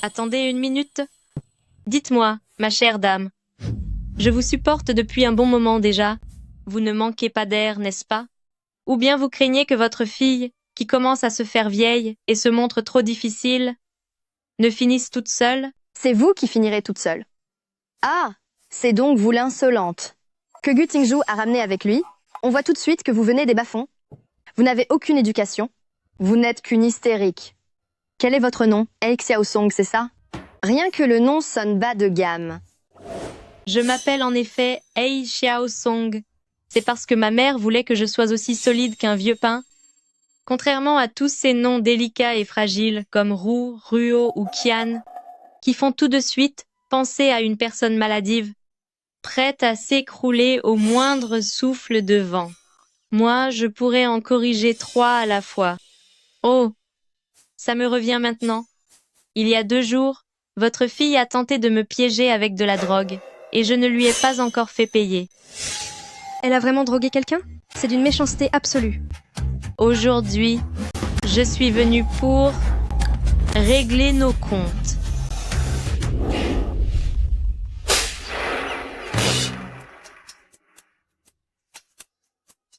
Attendez une minute. Dites-moi, ma chère dame. Je vous supporte depuis un bon moment déjà. Vous ne manquez pas d'air, n'est-ce pas? Ou bien vous craignez que votre fille, qui commence à se faire vieille et se montre trop difficile, ne finisse toute seule? C'est vous qui finirez toute seule. Ah, c'est donc vous l'insolente. Que Gu Tingzhou a ramené avec lui. On voit tout de suite que vous venez des bas-fonds. Vous n'avez aucune éducation. Vous n'êtes qu'une hystérique. Quel est votre nom? El Xiaosong, c'est ça? Rien que le nom sonne bas de gamme. Je m'appelle en effet Ei Xiaosong. C'est parce que ma mère voulait que je sois aussi solide qu'un vieux pin. Contrairement à tous ces noms délicats et fragiles comme Ru, Ruo ou Qian, qui font tout de suite penser à une personne maladive, prête à s'écrouler au moindre souffle de vent. Moi, je pourrais en corriger 3 à la fois. Oh, ça me revient maintenant. Il y a 2 jours, votre fille a tenté de me piéger avec de la drogue, et je ne lui ai pas encore fait payer. Elle a vraiment drogué quelqu'un? C'est d'une méchanceté absolue. Aujourd'hui, je suis venue pour régler nos comptes.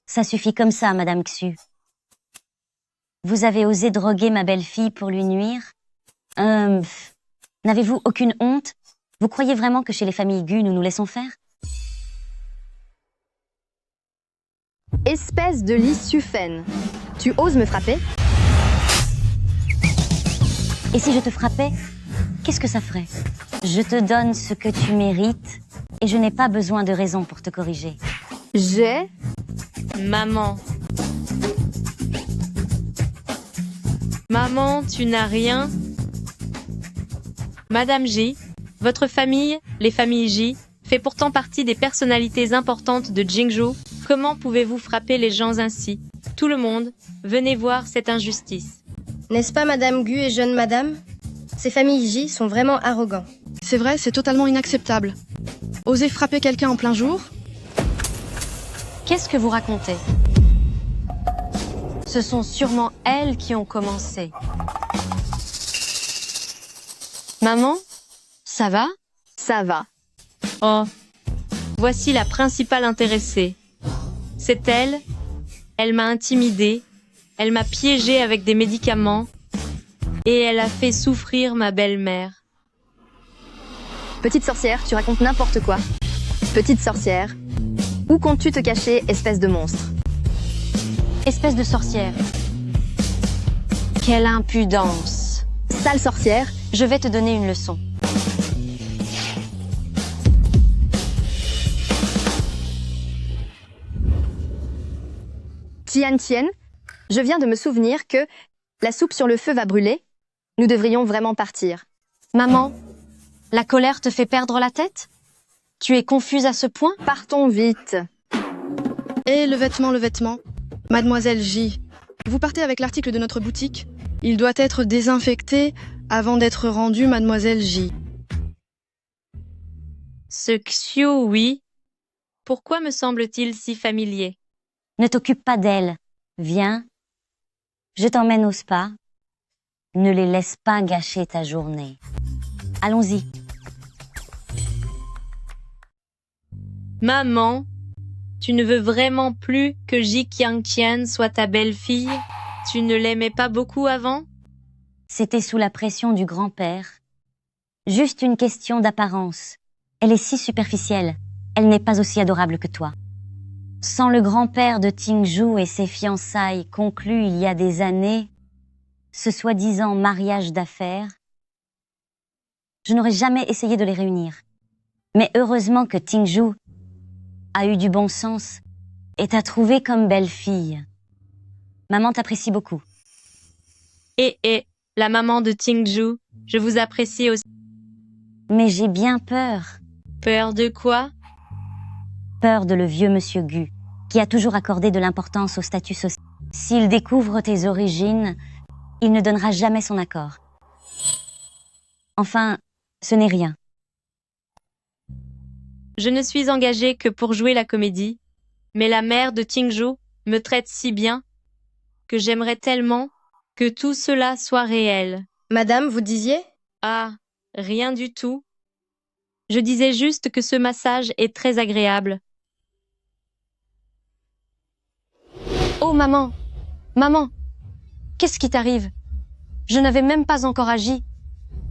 Ça suffit comme ça, Madame Xu. Vous avez osé droguer ma belle-fille pour lui nuire? N'avez-vous aucune honte? Vous croyez vraiment que chez les familles Gu, nous nous laissons faire? Espèce de Li Sufen. Tu oses me frapper? Et si je te frappais, qu'est-ce que ça ferait? Je te donne ce que tu mérites et je n'ai pas besoin de raison pour te corriger. J'ai... Maman. Maman, tu n'as rien? Madame J, votre famille, les familles J, fait pourtant partie des personnalités importantes de Jingzhou. Comment pouvez-vous frapper les gens ainsi? Tout le monde, venez voir cette injustice. N'est-ce pas Madame Gu et jeune Madame? Ces familles J sont vraiment arrogants. C'est vrai, c'est totalement inacceptable. Oser frapper quelqu'un en plein jour? Qu'est-ce que vous racontez? Ce sont sûrement elles qui ont commencé. Maman, ça va? Ça va. Oh, voici la principale intéressée. C'est elle. Elle m'a intimidée. Elle m'a piégée avec des médicaments. Et elle a fait souffrir ma belle-mère. Petite sorcière, tu racontes n'importe quoi. Petite sorcière. Où comptes-tu te cacher, espèce de monstre? Espèce de sorcière. Quelle impudence! Sale sorcière. Je vais te donner une leçon. Tian, je viens de me souvenir que la soupe sur le feu va brûler. Nous devrions vraiment partir. Maman, la colère te fait perdre la tête? Tu es confuse à ce point? Partons vite. Et le vêtement. Mademoiselle J, vous partez avec l'article de notre boutique. Il doit être désinfecté avant d'être rendu, Mademoiselle J. Ce Xiu, oui. Pourquoi me semble-t-il si familier? Ne t'occupe pas d'elle. Viens. Je t'emmène au spa. Ne les laisse pas gâcher ta journée. Allons-y. Maman, tu ne veux vraiment plus que Ji Qiangqian soit ta belle-fille? Tu ne l'aimais pas beaucoup avant? C'était sous la pression du grand-père. Juste une question d'apparence. Elle est si superficielle. Elle n'est pas aussi adorable que toi. Sans le grand-père de Tingzhou et ses fiançailles conclues il y a des années, ce soi-disant mariage d'affaires, je n'aurais jamais essayé de les réunir. Mais heureusement que Tingzhou a eu du bon sens et t'a trouvée comme belle fille. Maman t'apprécie beaucoup. Et, la maman de Tingju, je vous apprécie aussi. Mais j'ai bien peur. Peur de quoi? Peur de le vieux monsieur Gu, qui a toujours accordé de l'importance au statut social. S'il découvre tes origines, il ne donnera jamais son accord. Enfin, ce n'est rien. Je ne suis engagée que pour jouer la comédie, mais la mère de Tingju me traite si bien que j'aimerais tellement que tout cela soit réel. Madame, vous disiez? Ah, rien du tout. Je disais juste que ce massage est très agréable. Oh maman, maman, qu'est-ce qui t'arrive? Je n'avais même pas encore agi.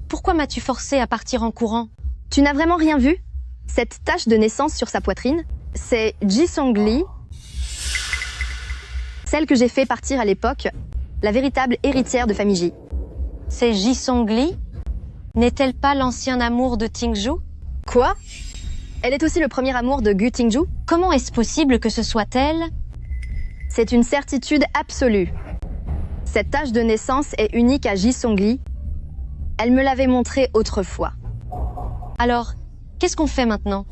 Pourquoi m'as-tu forcé à partir en courant? Tu n'as vraiment rien vu? Cette tache de naissance sur sa poitrine, c'est Ji-song Lee, celle que j'ai fait partir à l'époque, la véritable héritière de famille Ji. C'est Ji-song Lee? N'est-elle pas l'ancien amour de Tingju? Quoi? Elle est aussi le premier amour de Gu Tingju? Comment est-ce possible que ce soit elle? C'est une certitude absolue. Cette tache de naissance est unique à Ji-song Lee. Elle me l'avait montrée autrefois. Alors, qu'est-ce qu'on fait maintenant?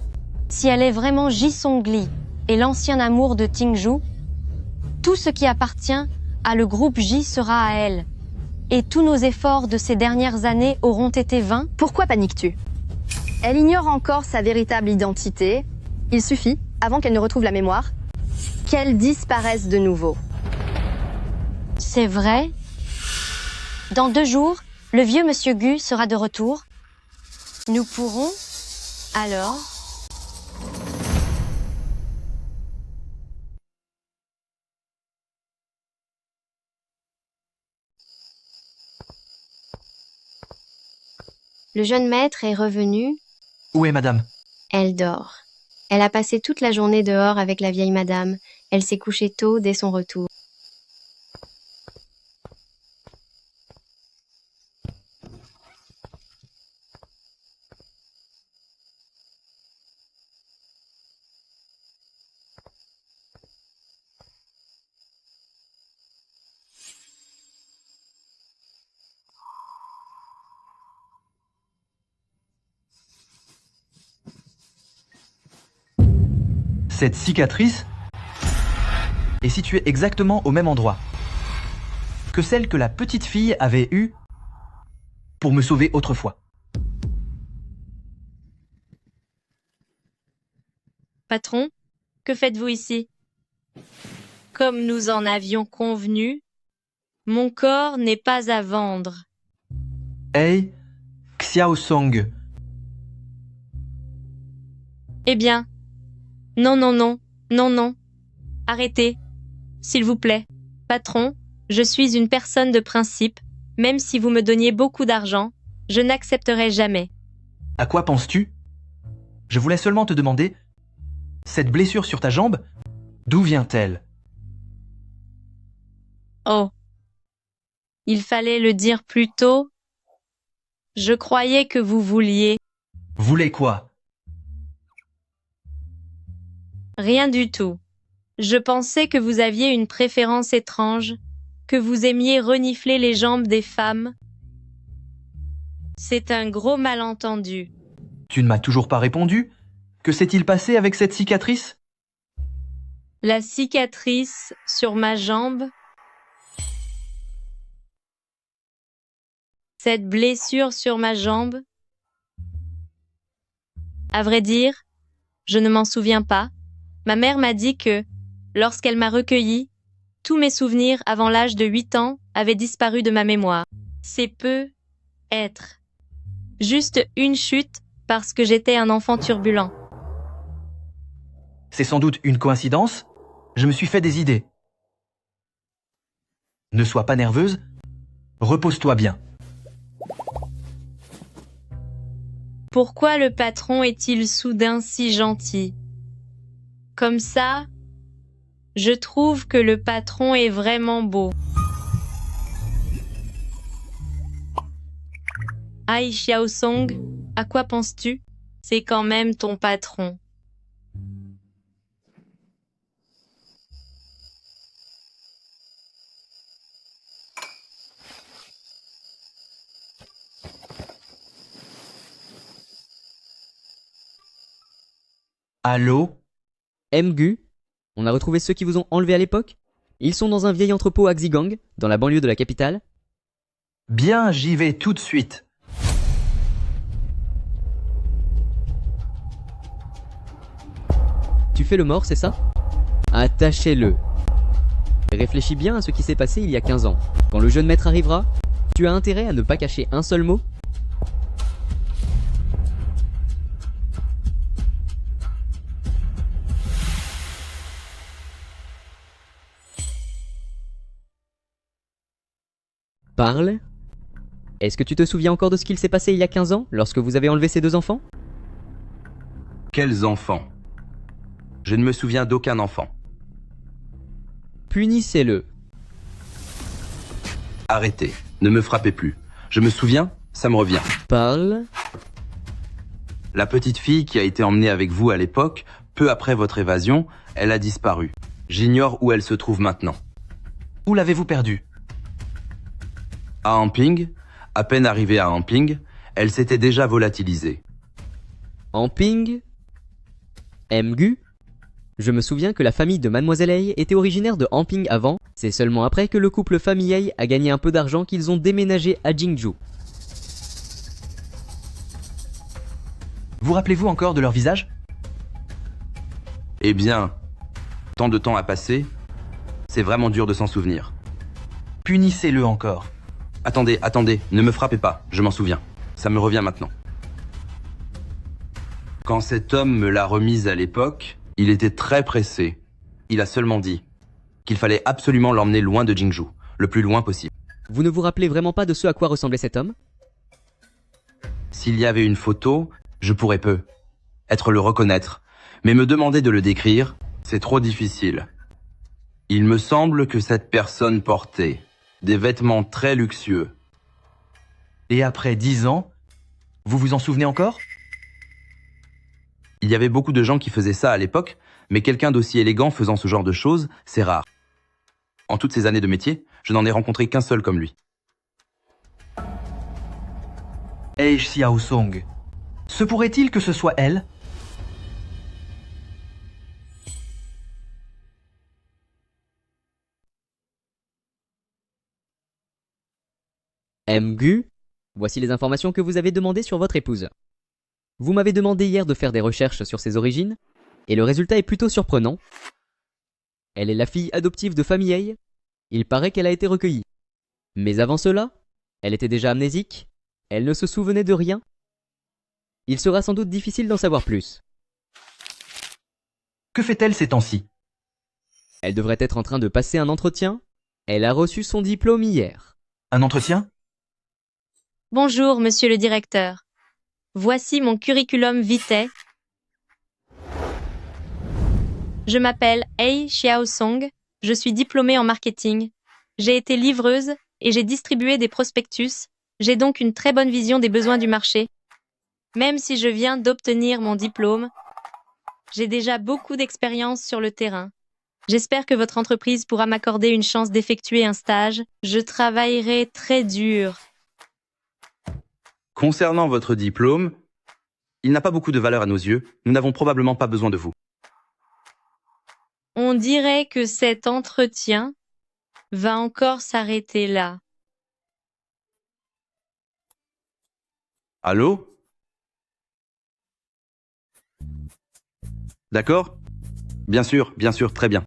Si elle est vraiment Ji-song Lee et l'ancien amour de Tingju, tout ce qui appartient à le groupe J sera à elle. Et tous nos efforts de ces dernières années auront été vains? Pourquoi paniques-tu? Elle ignore encore sa véritable identité. Il suffit, avant qu'elle ne retrouve la mémoire, qu'elle disparaisse de nouveau. C'est vrai? Dans 2 jours, le vieux monsieur Gu sera de retour. Nous pourrons, alors... Le jeune maître est revenu. Où est madame? Elle dort. Elle a passé toute la journée dehors avec la vieille madame. Elle s'est couchée tôt dès son retour. Cette cicatrice est située exactement au même endroit que celle que la petite fille avait eue pour me sauver autrefois. Patron, que faites-vous ici? Comme nous en avions convenu, mon corps n'est pas à vendre. Hey, Xiao Song. Eh bien, non, non, non, non, non. Arrêtez, s'il vous plaît. Patron, je suis une personne de principe. Même si vous me donniez beaucoup d'argent, je n'accepterai jamais. À quoi penses-tu? Je voulais seulement te demander, cette blessure sur ta jambe, d'où vient-elle? Oh. Il fallait le dire plus tôt. Je croyais que vous vouliez. Voulez quoi? Rien du tout. Je pensais que vous aviez une préférence étrange, que vous aimiez renifler les jambes des femmes. C'est un gros malentendu. Tu ne m'as toujours pas répondu? Que s'est-il passé avec cette cicatrice? La cicatrice sur ma jambe. Cette blessure sur ma jambe. À vrai dire, je ne m'en souviens pas. Ma mère m'a dit que, lorsqu'elle m'a recueilli, tous mes souvenirs avant l'âge de 8 ans avaient disparu de ma mémoire. C'est peu être. Juste une chute parce que j'étais un enfant turbulent. C'est sans doute une coïncidence. Je me suis fait des idées. Ne sois pas nerveuse. Repose-toi bien. Pourquoi le patron est-il soudain si gentil? Comme ça, je trouve que le patron est vraiment beau. Aïe Xiao Song, à quoi penses-tu? C'est quand même ton patron. Allô? MGU, on a retrouvé ceux qui vous ont enlevé à l'époque? Ils sont dans un vieil entrepôt à Xigang, dans la banlieue de la capitale. Bien, j'y vais tout de suite. Tu fais le mort, c'est ça? Attachez-le. Réfléchis bien à ce qui s'est passé il y a 15 ans. Quand le jeune maître arrivera, tu as intérêt à ne pas cacher un seul mot. Parle. Est-ce que tu te souviens encore de ce qu'il s'est passé il y a 15 ans, lorsque vous avez enlevé ces 2 enfants? Quels enfants? Je ne me souviens d'aucun enfant. Punissez-le. Arrêtez, ne me frappez plus. Je me souviens, ça me revient. Parle. La petite fille qui a été emmenée avec vous à l'époque, peu après votre évasion, elle a disparu. J'ignore où elle se trouve maintenant. Où l'avez-vous perdue? À Amping, à peine arrivée à Amping, elle s'était déjà volatilisée. Amping? MGU? Je me souviens que la famille de Mademoiselle Ei était originaire de Amping avant. C'est seulement après que le couple famille Ei a gagné un peu d'argent qu'ils ont déménagé à Jingju. Vous rappelez-vous encore de leur visage? Eh bien, tant de temps a passé, c'est vraiment dur de s'en souvenir. Punissez-le encore. Attendez, attendez, ne me frappez pas, je m'en souviens. Ça me revient maintenant. Quand cet homme me l'a remise à l'époque, il était très pressé. Il a seulement dit qu'il fallait absolument l'emmener loin de Jingju, le plus loin possible. Vous ne vous rappelez vraiment pas de ce à quoi ressemblait cet homme? S'il y avait une photo, je pourrais être le reconnaître, mais me demander de le décrire, c'est trop difficile. Il me semble que cette personne portait des vêtements très luxueux. Et après 10 ans, vous vous en souvenez encore? Il y avait beaucoup de gens qui faisaient ça à l'époque, mais quelqu'un d'aussi élégant faisant ce genre de choses, c'est rare. En toutes ces années de métier, je n'en ai rencontré qu'un seul comme lui. Ei Xiaosong. Se pourrait-il que ce soit elle? MGU, voici les informations que vous avez demandées sur votre épouse. Vous m'avez demandé hier de faire des recherches sur ses origines, et le résultat est plutôt surprenant. Elle est la fille adoptive de famille Ei. Il paraît qu'elle a été recueillie. Mais avant cela, elle était déjà amnésique, elle ne se souvenait de rien. Il sera sans doute difficile d'en savoir plus. Que fait-elle ces temps-ci? Elle devrait être en train de passer un entretien. Elle a reçu son diplôme hier. Un entretien? Bonjour, monsieur le directeur. Voici mon curriculum vitae. Je m'appelle Ei Xiaosong, je suis diplômée en marketing. J'ai été livreuse et j'ai distribué des prospectus. J'ai donc une très bonne vision des besoins du marché. Même si je viens d'obtenir mon diplôme, j'ai déjà beaucoup d'expérience sur le terrain. J'espère que votre entreprise pourra m'accorder une chance d'effectuer un stage. Je travaillerai très dur. Concernant votre diplôme, il n'a pas beaucoup de valeur à nos yeux. Nous n'avons probablement pas besoin de vous. On dirait que cet entretien va encore s'arrêter là. Allô? D'accord? Bien sûr, très bien.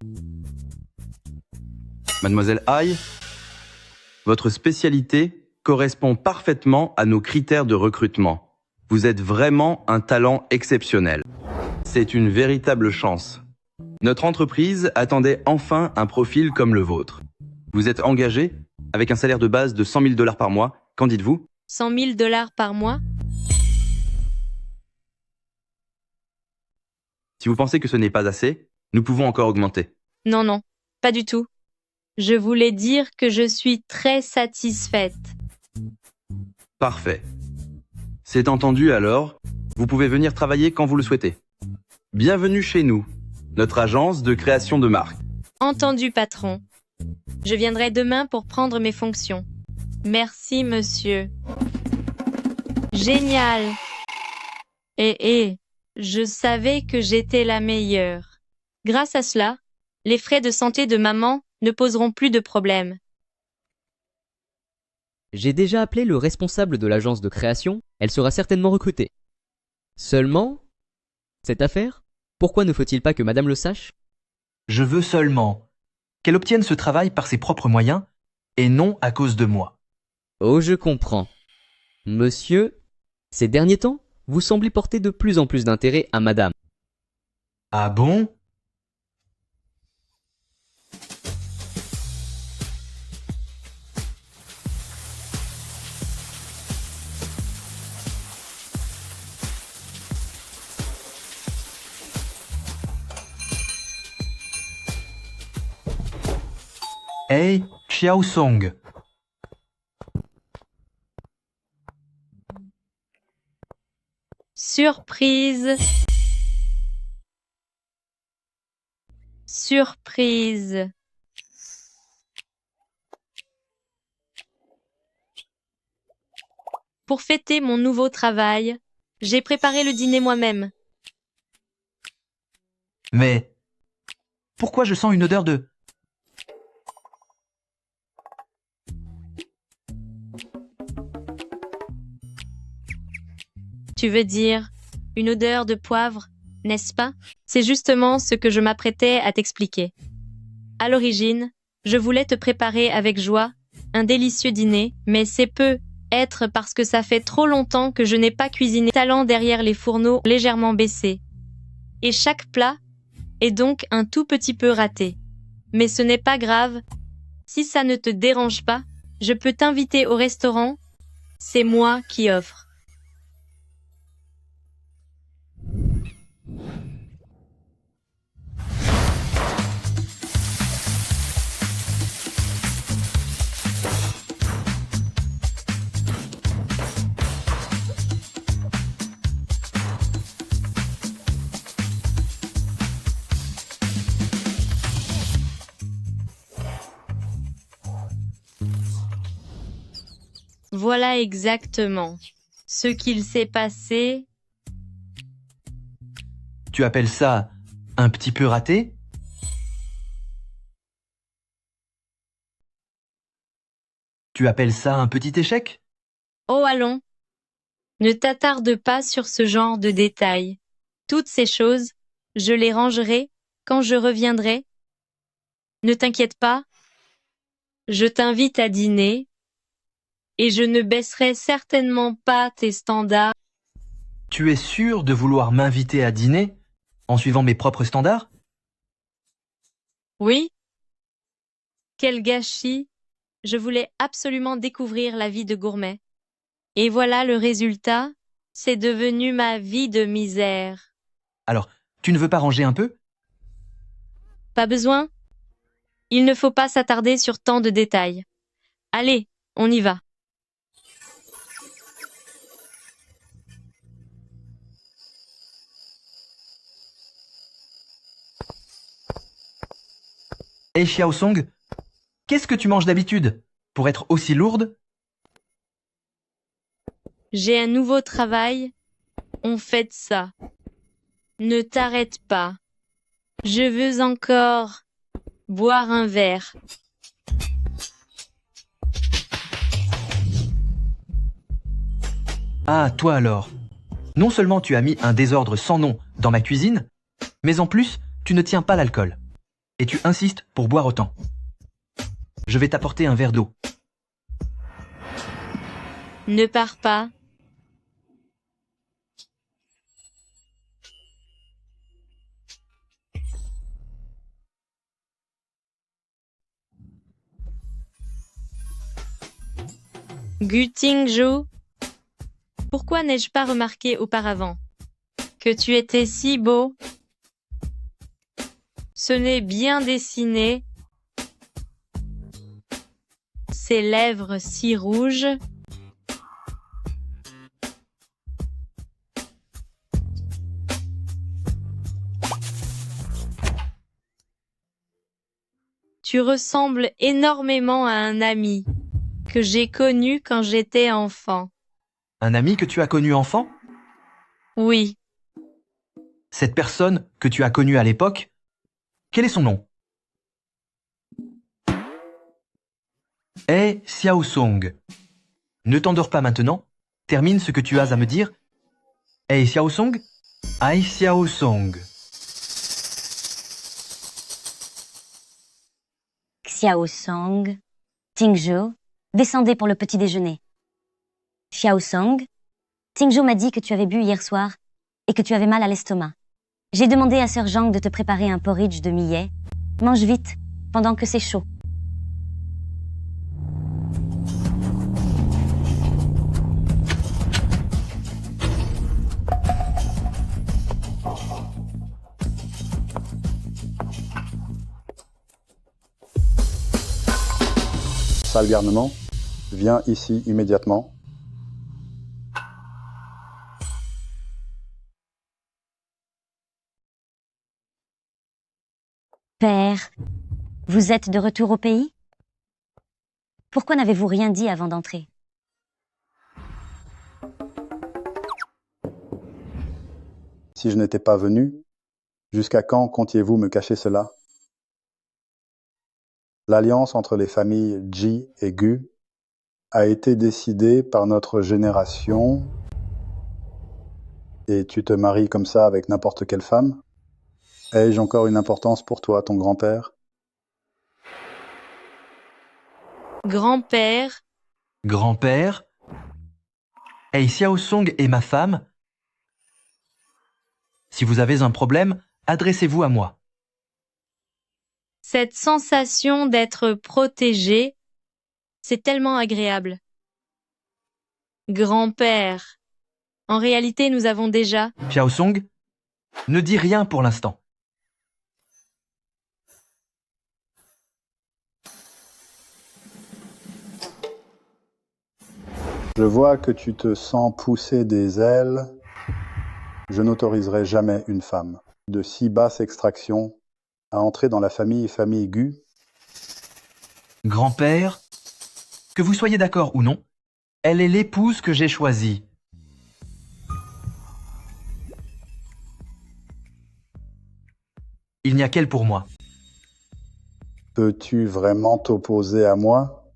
Mademoiselle Ai, votre spécialité correspond parfaitement à nos critères de recrutement. Vous êtes vraiment un talent exceptionnel. C'est une véritable chance. Notre entreprise attendait enfin un profil comme le vôtre. Vous êtes engagé avec un salaire de base de 100 000 $ par mois. Qu'en dites-vous? 100 000 $ par mois? Si vous pensez que ce n'est pas assez, nous pouvons encore augmenter. Non, non, pas du tout. Je voulais dire que je suis très satisfaite. Parfait. C'est entendu alors, vous pouvez venir travailler quand vous le souhaitez. Bienvenue chez nous, notre agence de création de marque. Entendu, patron. Je viendrai demain pour prendre mes fonctions. Merci, monsieur. Génial. Je savais que j'étais la meilleure. Grâce à cela, les frais de santé de maman ne poseront plus de problème. J'ai déjà appelé le responsable de l'agence de création, elle sera certainement recrutée. Seulement, cette affaire, pourquoi ne faut-il pas que madame le sache? Je veux seulement qu'elle obtienne ce travail par ses propres moyens et non à cause de moi. Oh, je comprends. Monsieur, ces derniers temps, vous semblez porter de plus en plus d'intérêt à madame. Ah bon? Hey, Xiao Song. Surprise. Surprise. Pour fêter mon nouveau travail, j'ai préparé le dîner moi-même. Mais pourquoi je sens une odeur de... Tu veux dire une odeur de poivre, n'est-ce pas? C'est justement ce que je m'apprêtais à t'expliquer. À l'origine, je voulais te préparer avec joie un délicieux dîner, mais c'est peut-être parce que ça fait trop longtemps que je n'ai pas cuisiné, talent derrière les fourneaux légèrement baissés. Et chaque plat est donc un tout petit peu raté. Mais ce n'est pas grave. Si ça ne te dérange pas, je peux t'inviter au restaurant. C'est moi qui offre. Voilà exactement ce qu'il s'est passé. Tu appelles ça un petit peu raté? Tu appelles ça un petit échec? Oh allons, ne t'attarde pas sur ce genre de détails. Toutes ces choses, je les rangerai quand je reviendrai. Ne t'inquiète pas, je t'invite à dîner et je ne baisserai certainement pas tes standards. Tu es sûr de vouloir m'inviter à dîner en suivant mes propres standards? Oui? Quel gâchis! Je voulais absolument découvrir la vie de gourmet. Et voilà le résultat, c'est devenu ma vie de misère. Alors, tu ne veux pas ranger un peu? Pas besoin? Il ne faut pas s'attarder sur tant de détails. Allez, on y va. Hey Xiao Song, qu'est-ce que tu manges d'habitude pour être aussi lourde? J'ai un nouveau travail. On fait ça. Ne t'arrête pas. Je veux encore boire un verre. Ah, toi alors. Non seulement tu as mis un désordre sans nom dans ma cuisine, mais en plus, tu ne tiens pas l'alcool. Et tu insistes pour boire autant. Je vais t'apporter un verre d'eau. Ne pars pas. Gutingzhou, pourquoi n'ai-je pas remarqué auparavant que tu étais si beau? Ce nez bien dessiné, ces lèvres si rouges. Tu ressembles énormément à un ami que j'ai connu quand j'étais enfant. Un ami que tu as connu enfant? Oui. Cette personne que tu as connue à l'époque, quel est son nom? Hey, Xiao Song. Ne t'endors pas maintenant. Termine ce que tu as à me dire. Hey, Xiao Song. Ai Xiao Song. Xiao Song, Tingzhou, descendez pour le petit déjeuner. Xiao Song, Tingzhou m'a dit que tu avais bu hier soir et que tu avais mal à l'estomac. J'ai demandé à Sœur Zhang de te préparer un porridge de millet. Mange vite, pendant que c'est chaud. Salle garnement, viens ici immédiatement. Père, vous êtes de retour au pays? Pourquoi n'avez-vous rien dit avant d'entrer? Si je n'étais pas venu, jusqu'à quand comptiez-vous me cacher cela? L'alliance entre les familles Ji et Gu a été décidée par notre génération. Et tu te maries comme ça avec n'importe quelle femme? Ai-je encore une importance pour toi, ton grand-père? Grand-père, Grand-père? Hey, Xiao Song est ma femme. Si vous avez un problème, adressez-vous à moi. cette sensation d'être protégé, c'est tellement agréable. Grand-père, en réalité nous avons déjà... Xiao Song, ne dis rien pour l'instant. Je vois que tu te sens pousser des ailes. Je n'autoriserai jamais une femme de si basse extraction à entrer dans la famille Gu. Grand-père, que vous soyez d'accord ou non, elle est l'épouse que j'ai choisie. Il n'y a qu'elle pour moi. Peux-tu vraiment t'opposer à moi?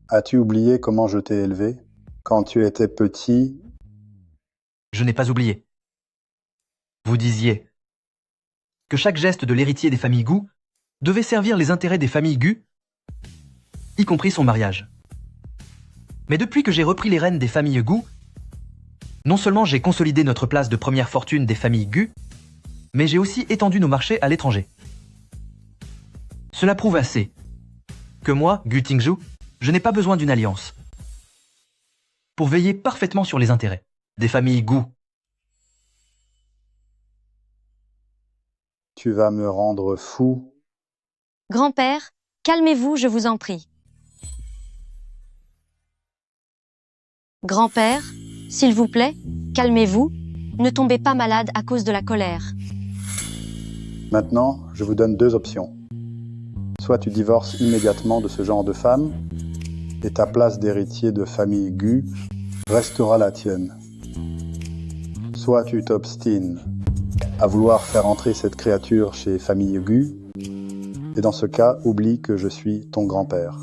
As-tu oublié comment je t'ai élevé? Quand tu étais petit... Je n'ai pas oublié. Vous disiez que chaque geste de l'héritier des familles Gu devait servir les intérêts des familles Gu, y compris son mariage. Mais depuis que j'ai repris les rênes des familles Gu, non seulement j'ai consolidé notre place de première fortune des familles Gu, mais j'ai aussi étendu nos marchés à l'étranger. Cela prouve assez que moi, Gu Tingzhou, je n'ai pas besoin d'une alliance pour veiller parfaitement sur les intérêts des familles Gu. Tu vas me rendre fou. Grand-père, calmez-vous, je vous en prie. Grand-père, s'il vous plaît, calmez-vous. Ne tombez pas malade à cause de la colère. Maintenant, je vous donne deux options. Soit tu divorces immédiatement de ce genre de femme, et ta place d'héritier de famille Gu restera la tienne. Soit tu t'obstines à vouloir faire entrer cette créature chez famille Gu, et dans ce cas, oublie que je suis ton grand-père.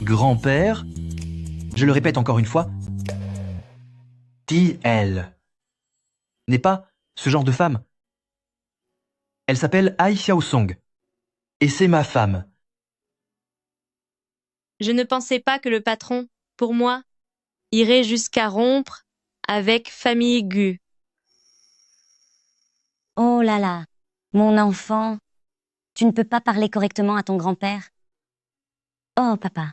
Grand-père, je le répète encore une fois, elle n'est pas ce genre de femme. Elle s'appelle Ai Xiao Song, et c'est ma femme. Je ne pensais pas que le patron, pour moi, irait jusqu'à rompre avec famille Gu. Oh là là, mon enfant, tu ne peux pas parler correctement à ton grand-père? Oh papa,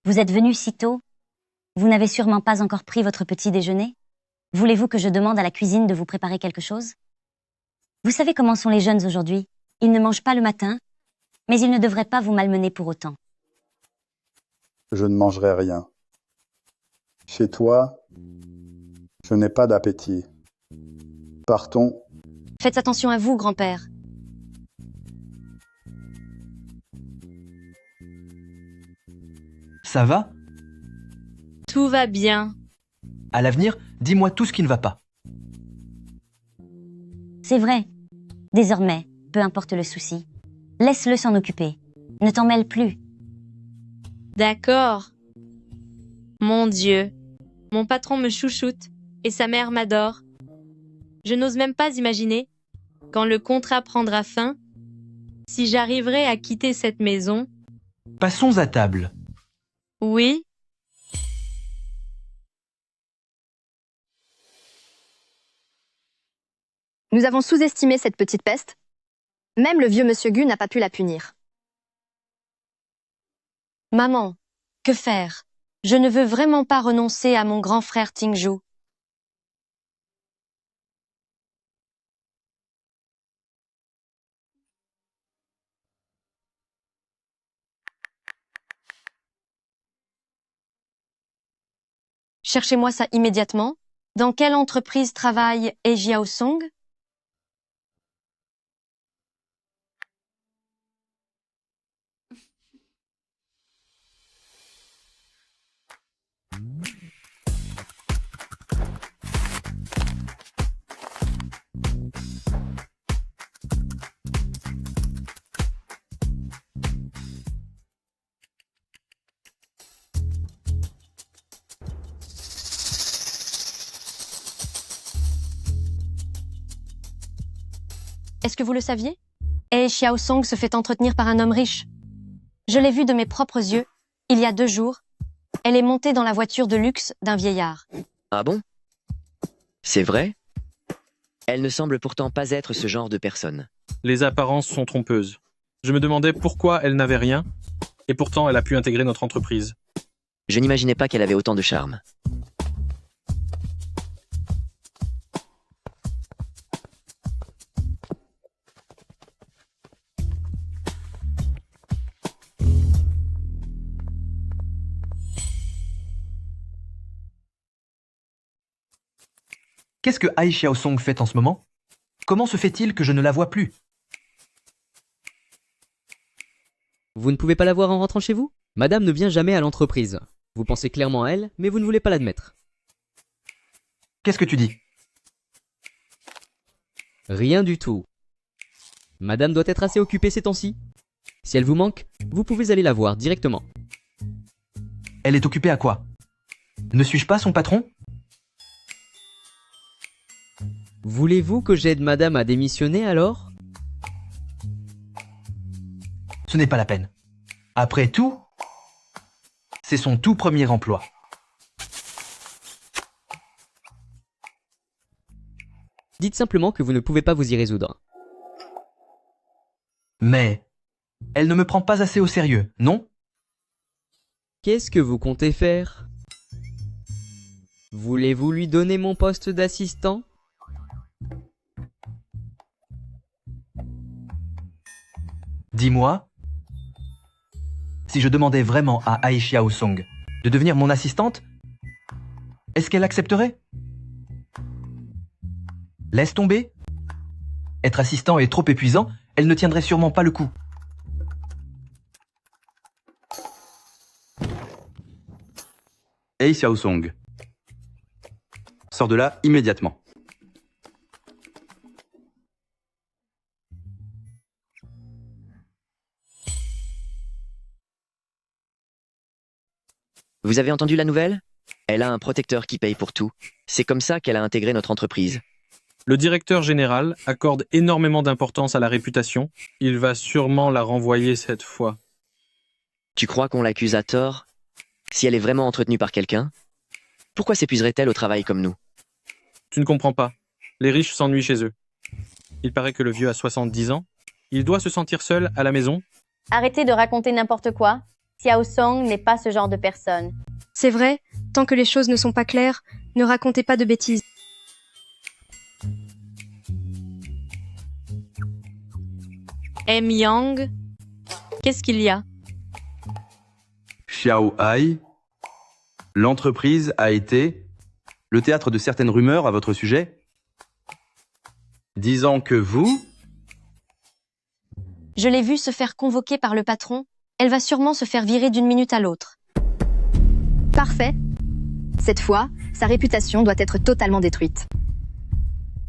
vous êtes venu si tôt? Vous n'avez sûrement pas encore pris votre petit déjeuner? Voulez-vous que je demande à la cuisine de vous préparer quelque chose? Vous savez comment sont les jeunes aujourd'hui? Ils ne mangent pas le matin, mais ils ne devraient pas vous malmener pour autant. Je ne mangerai rien. Chez toi, je n'ai pas d'appétit. Partons. Faites attention à vous, grand-père. Ça va? Tout va bien. À l'avenir, dis-moi tout ce qui ne va pas. C'est vrai. Désormais, peu importe le souci, laisse-le s'en occuper. Ne t'en mêle plus. D'accord. Mon Dieu, mon patron me chouchoute et sa mère m'adore. Je n'ose même pas imaginer, quand le contrat prendra fin, si j'arriverai à quitter cette maison. Passons à table. Oui, Nous avons sous-estimé cette petite peste. Même le vieux monsieur Gu n'a pas pu la punir. Maman, que faire? Je ne veux vraiment pas renoncer à mon grand frère Tingju. Cherchez-moi ça immédiatement. Dans quelle entreprise travaille He Jiaosong? Est-ce que vous le saviez? He Xiaosong se fait entretenir par un homme riche. Je l'ai vu de mes propres yeux, il y a 2 jours. Elle est montée dans la voiture de luxe d'un vieillard. Ah bon? C'est vrai? Elle ne semble pourtant pas être ce genre de personne. Les apparences sont trompeuses. Je me demandais pourquoi elle n'avait rien, et pourtant elle a pu intégrer notre entreprise. Je n'imaginais pas qu'elle avait autant de charme. Qu'est-ce que He Xiaosong fait en ce moment? Comment se fait-il que je ne la vois plus? Vous ne pouvez pas la voir en rentrant chez vous? Madame ne vient jamais à l'entreprise. Vous pensez clairement à elle, mais vous ne voulez pas l'admettre. Qu'est-ce que tu dis? Rien du tout. Madame doit être assez occupée ces temps-ci. Si elle vous manque, vous pouvez aller la voir directement. Elle est occupée à quoi? Ne suis-je pas son patron? Voulez-vous que j'aide madame à démissionner alors? Ce n'est pas la peine. Après tout, c'est son tout premier emploi. Dites simplement que vous ne pouvez pas vous y résoudre. Mais elle ne me prend pas assez au sérieux, non? Qu'est-ce que vous comptez faire? Voulez-vous lui donner mon poste d'assistant? Dis-moi, si je demandais vraiment à He Xiaosong de devenir mon assistante, est-ce qu'elle accepterait? Laisse tomber. Être assistant est trop épuisant, elle ne tiendrait sûrement pas le coup. He Xiaosong. Sors de là immédiatement. Vous avez entendu la nouvelle? Elle a un protecteur qui paye pour tout. C'est comme ça qu'elle a intégré notre entreprise. Le directeur général accorde énormément d'importance à la réputation. Il va sûrement la renvoyer cette fois. Tu crois qu'on l'accuse à tort? Si elle est vraiment entretenue par quelqu'un, pourquoi s'épuiserait-elle au travail comme nous? Tu ne comprends pas. Les riches s'ennuient chez eux. Il paraît que le vieux a 70 ans. Il doit se sentir seul à la maison. Arrêtez de raconter n'importe quoi. Xiaosong n'est pas ce genre de personne. C'est vrai, tant que les choses ne sont pas claires, ne racontez pas de bêtises. M. Yang, qu'est-ce qu'il y a? Xiao Hai, l'entreprise a été le théâtre de certaines rumeurs à votre sujet, disant que vous... Je l'ai vue se faire convoquer par le patron. Elle va sûrement se faire virer d'une minute à l'autre. Parfait. Cette fois, sa réputation doit être totalement détruite.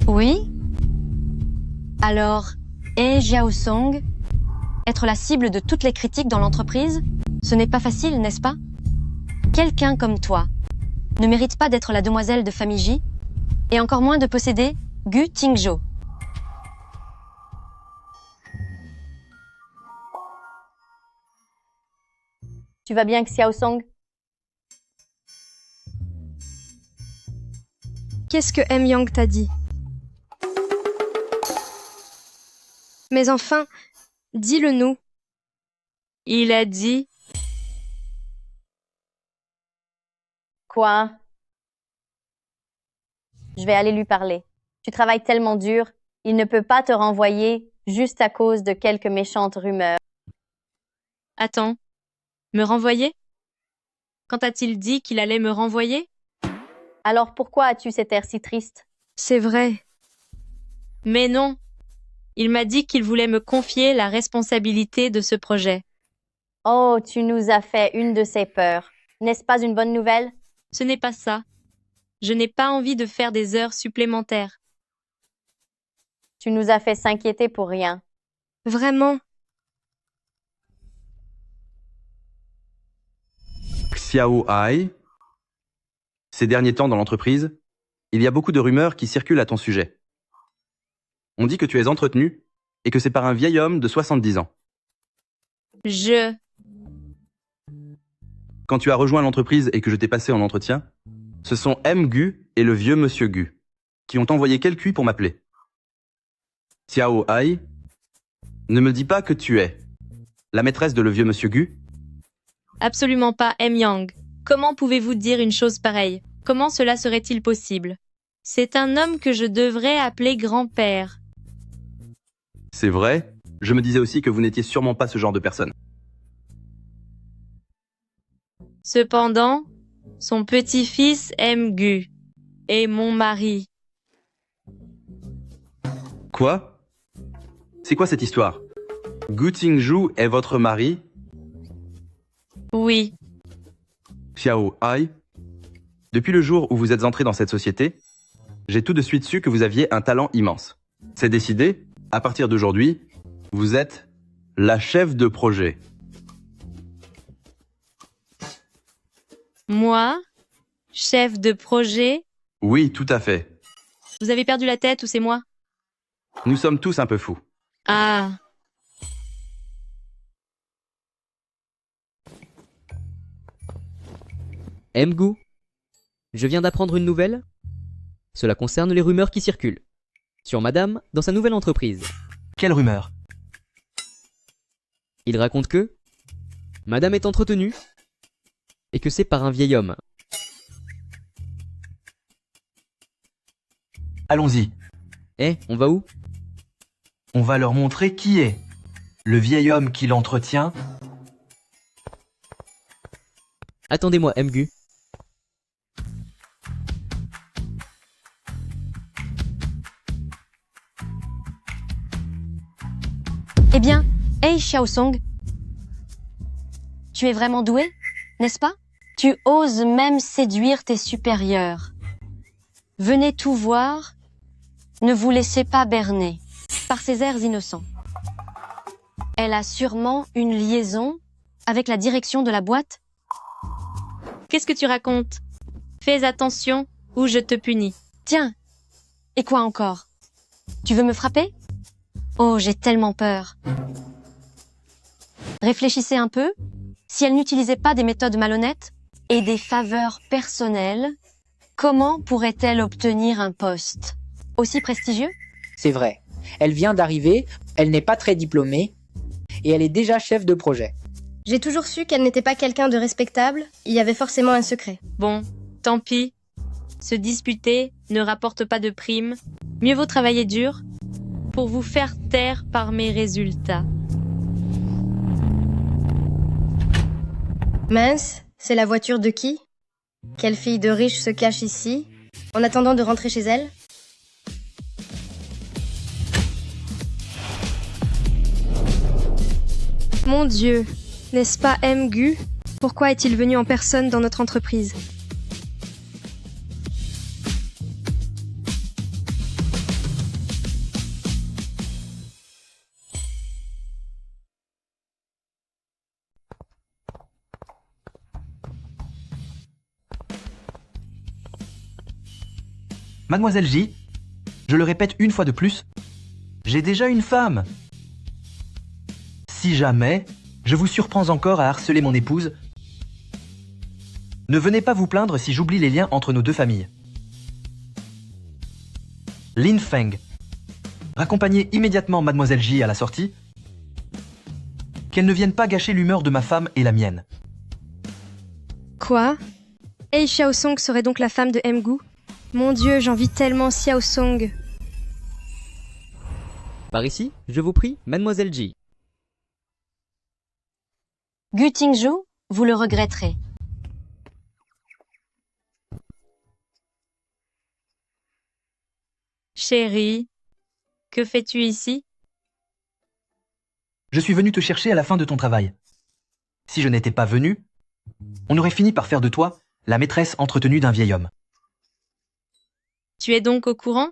Oui? Alors, Xiao Song, être la cible de toutes les critiques dans l'entreprise, ce n'est pas facile, n'est-ce pas? Quelqu'un comme toi ne mérite pas d'être la demoiselle de famille J, et encore moins de posséder Gu Tingzhou. Tu vas bien, Xiao Song? Qu'est-ce que M. Yang t'a dit? Mais enfin, dis-le-nous. Il a dit... Quoi? Je vais aller lui parler. Tu travailles tellement dur, il ne peut pas te renvoyer juste à cause de quelques méchantes rumeurs. Attends, me renvoyer? Quand a-t-il dit qu'il allait me renvoyer? Alors pourquoi as-tu cet air si triste? C'est vrai. Mais non, il m'a dit qu'il voulait me confier la responsabilité de ce projet. Oh, tu nous as fait une de ces peurs. N'est-ce pas une bonne nouvelle? Ce n'est pas ça. Je n'ai pas envie de faire des heures supplémentaires. Tu nous as fait s'inquiéter pour rien. Vraiment? Xiao Ai, ces derniers temps dans l'entreprise, il y a beaucoup de rumeurs qui circulent à ton sujet. On dit que tu es entretenu et que c'est par un vieil homme de 70 ans. Quand tu as rejoint l'entreprise et que je t'ai passé en entretien, ce sont M. Gu et le vieux monsieur Gu qui ont envoyé quel cuit pour m'appeler. Xiao Ai, ne me dis pas que tu es la maîtresse de le vieux monsieur Gu. Absolument pas, M. Yang. Comment pouvez-vous dire une chose pareille? Comment cela serait-il possible? C'est un homme que je devrais appeler grand-père. C'est vrai, je me disais aussi que vous n'étiez sûrement pas ce genre de personne. Cependant, son petit-fils M. Gu est mon mari. Quoi? C'est quoi cette histoire? Gu Tingzhou est votre mari? Oui. Xiao Ai, depuis le jour où vous êtes entré dans cette société, j'ai tout de suite su que vous aviez un talent immense. C'est décidé, à partir d'aujourd'hui, vous êtes la chef de projet. Moi? Chef de projet? Oui, tout à fait. Vous avez perdu la tête ou c'est moi? Nous sommes tous un peu fous. Ah. Mgu, je viens d'apprendre une nouvelle. Cela concerne les rumeurs qui circulent sur madame dans sa nouvelle entreprise. Quelle rumeur? Il raconte que madame est entretenue et que c'est par un vieil homme. Allons-y. On va où? On va leur montrer qui est le vieil homme qui l'entretient. Attendez-moi, Mgu. Eh bien, Xiao Song, tu es vraiment doué, n'est-ce pas? Tu oses même séduire tes supérieurs. Venez tout voir, ne vous laissez pas berner par ces airs innocents. Elle a sûrement une liaison avec la direction de la boîte. Qu'est-ce que tu racontes? Fais attention ou je te punis. Tiens, et quoi encore? Tu veux me frapper? Oh, j'ai tellement peur. Réfléchissez un peu. Si elle n'utilisait pas des méthodes malhonnêtes et des faveurs personnelles, comment pourrait-elle obtenir un poste aussi prestigieux? C'est vrai. Elle vient d'arriver, elle n'est pas très diplômée, et elle est déjà chef de projet. J'ai toujours su qu'elle n'était pas quelqu'un de respectable, il y avait forcément un secret. Bon, tant pis. Se disputer ne rapporte pas de prime. Mieux vaut travailler dur pour vous faire taire par mes résultats. Mince, c'est la voiture de qui? Quelle fille de riche se cache ici, en attendant de rentrer chez elle? Mon Dieu, n'est-ce pas Mgu? Pourquoi est-il venu en personne dans notre entreprise? Mademoiselle J, je le répète une fois de plus, j'ai déjà une femme. Si jamais je vous surprends encore à harceler mon épouse, ne venez pas vous plaindre si j'oublie les liens entre nos deux familles. Lin Feng, raccompagnez immédiatement Mademoiselle J à la sortie, qu'elle ne vienne pas gâcher l'humeur de ma femme et la mienne. Quoi? Hei Xiaosong serait donc la femme de Mgu? Mon Dieu, j'envie tellement Xiaosong. Par ici, je vous prie, Mademoiselle Ji. Gu Tingzhu, vous le regretterez. Chérie, que fais-tu ici? Je suis venu te chercher à la fin de ton travail. Si je n'étais pas venu, on aurait fini par faire de toi la maîtresse entretenue d'un vieil homme. Tu es donc au courant?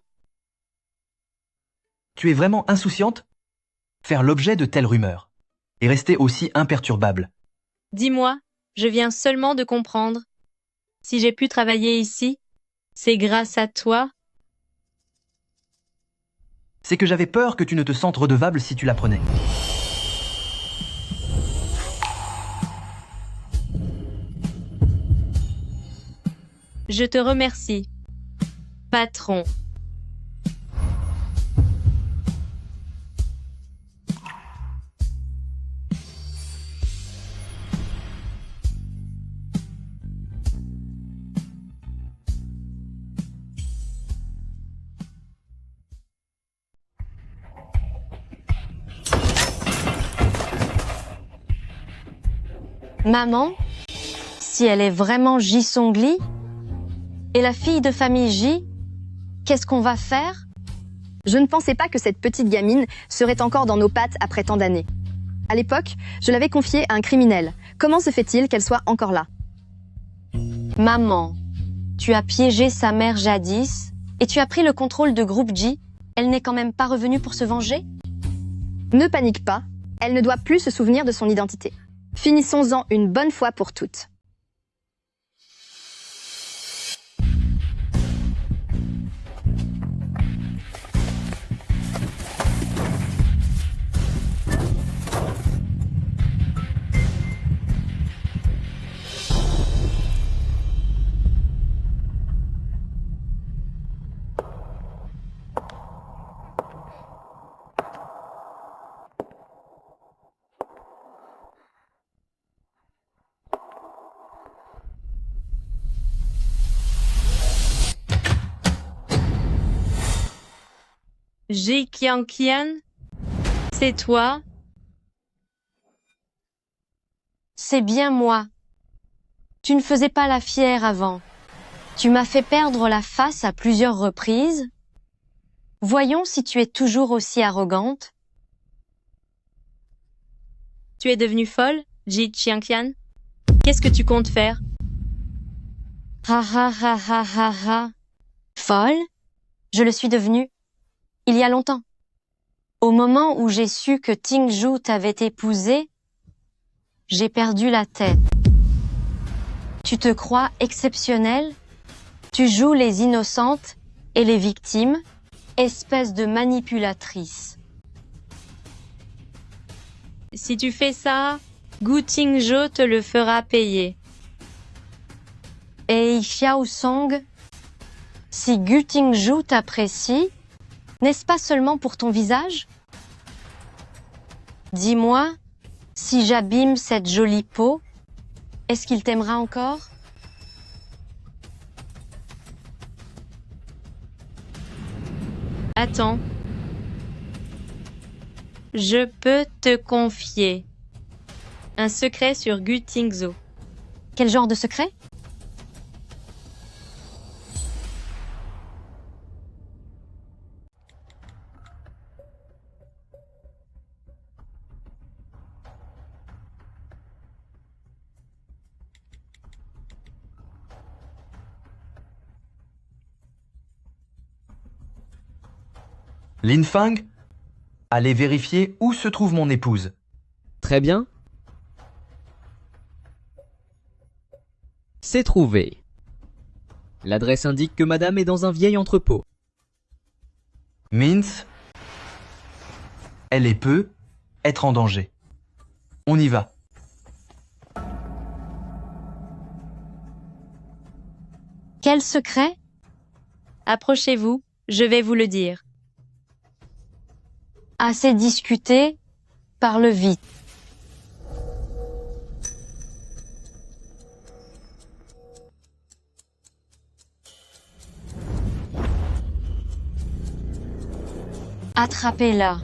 Tu es vraiment insouciante? Faire l'objet de telles rumeurs et rester aussi imperturbable. Dis-moi, je viens seulement de comprendre. Si j'ai pu travailler ici, c'est grâce à toi. C'est que j'avais peur que tu ne te sentes redevable si tu l'apprenais. Je te remercie, patron. Maman, si elle est vraiment Ji Songli et la fille de famille Ji, qu'est-ce qu'on va faire? Je ne pensais pas que cette petite gamine serait encore dans nos pattes après tant d'années. À l'époque, je l'avais confiée à un criminel. Comment se fait-il qu'elle soit encore là? Maman, tu as piégé sa mère jadis et tu as pris le contrôle de groupe Ji. Elle n'est quand même pas revenue pour se venger? Ne panique pas, elle ne doit plus se souvenir de son identité. Finissons-en une bonne fois pour toutes. Ji Qianqian, c'est toi? C'est bien moi. Tu ne faisais pas la fière avant. Tu m'as fait perdre la face à plusieurs reprises. Voyons si tu es toujours aussi arrogante. Tu es devenue folle, Ji Qianqian? Qu'est-ce que tu comptes faire? Ha ha ha ha ha ha. Folle? Je le suis devenue. Il y a longtemps. Au moment où j'ai su que Tingzhu t'avait épousé, j'ai perdu la tête. Tu te crois exceptionnelle? Tu joues les innocentes et les victimes, espèce de manipulatrice. Si tu fais ça, Gu Tingzhu te le fera payer. Et Xiaosong, si Gu Tingzhu t'apprécie, n'est-ce pas seulement pour ton visage? Dis-moi, si j'abîme cette jolie peau, est-ce qu'il t'aimera encore? Attends. Je peux te confier un secret sur Gu Tingzhu. Quel genre de secret? Lin Feng, allez vérifier où se trouve mon épouse. Très bien. C'est trouvé. L'adresse indique que madame est dans un vieil entrepôt. Mince, elle peut être en danger. On y va. Quel secret? Approchez-vous, je vais vous le dire. Assez discuté, parle vite. Attrapez-la.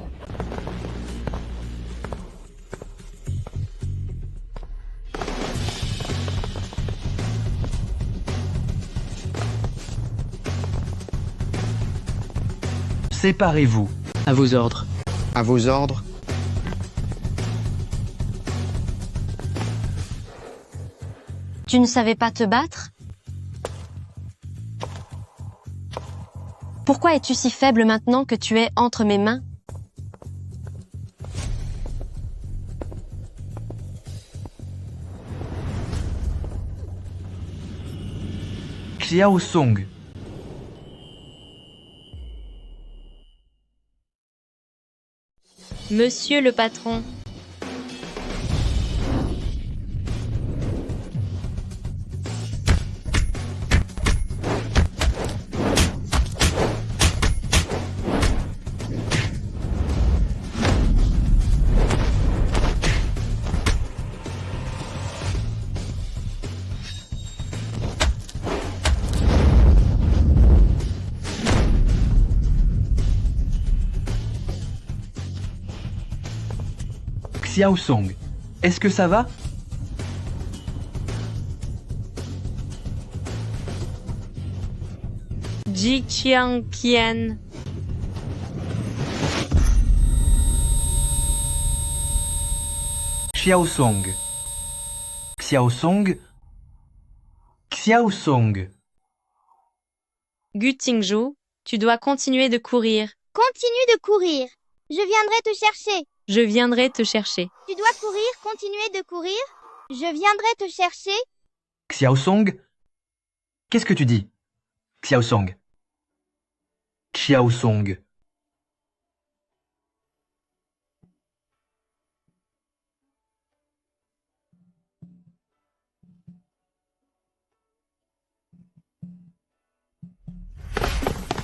Séparez-vous. À vos ordres. À vos ordres. Tu ne savais pas te battre? Pourquoi es-tu si faible maintenant que tu es entre mes mains? Xiao Song. Monsieur le patron, Xiao Song, est-ce que ça va? Ji Qiang Qian, Xiao Song. Xiao Song. Xiao Song. Gu Tingzhou, tu dois continuer de courir. Continue de courir. Je viendrai te chercher. Je viendrai te chercher. Tu dois courir, continuer de courir. Je viendrai te chercher. Xiao Song. Qu'est-ce que tu dis? Xiao Song. Xiao Song.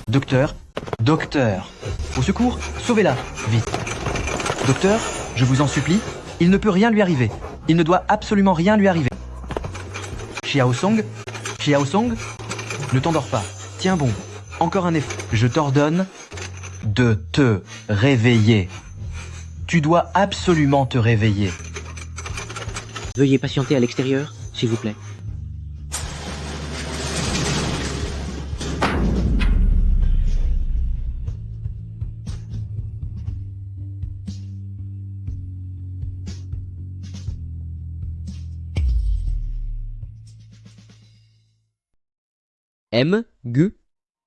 Docteur, docteur. Au secours, sauvez-la, vite. Docteur, je vous en supplie, il ne peut rien lui arriver. Il ne doit absolument rien lui arriver. Xiao Song, Xiao Song, ne t'endors pas. Tiens bon, encore un effort. Je t'ordonne de te réveiller. Tu dois absolument te réveiller. Veuillez patienter à l'extérieur, s'il vous plaît. M. Gu.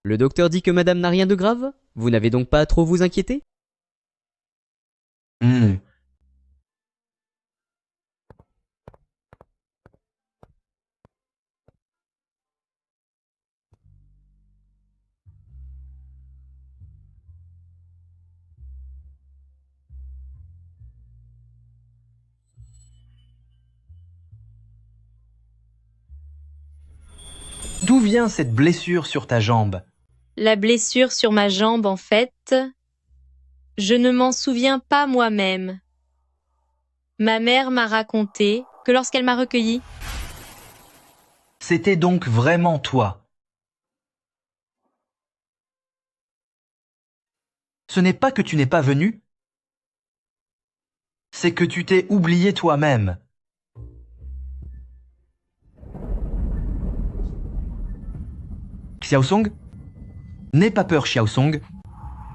Le docteur dit que madame n'a rien de grave? Vous n'avez donc pas à trop vous inquiéter? D'où vient cette blessure sur ta jambe? La blessure sur ma jambe, en fait, je ne m'en souviens pas moi-même. Ma mère m'a raconté que lorsqu'elle m'a recueilli, C'était donc vraiment toi. Ce n'est pas que tu n'es pas venu, c'est que tu t'es oublié toi-même. Xiao Song, n'aie pas peur, Xiao Song.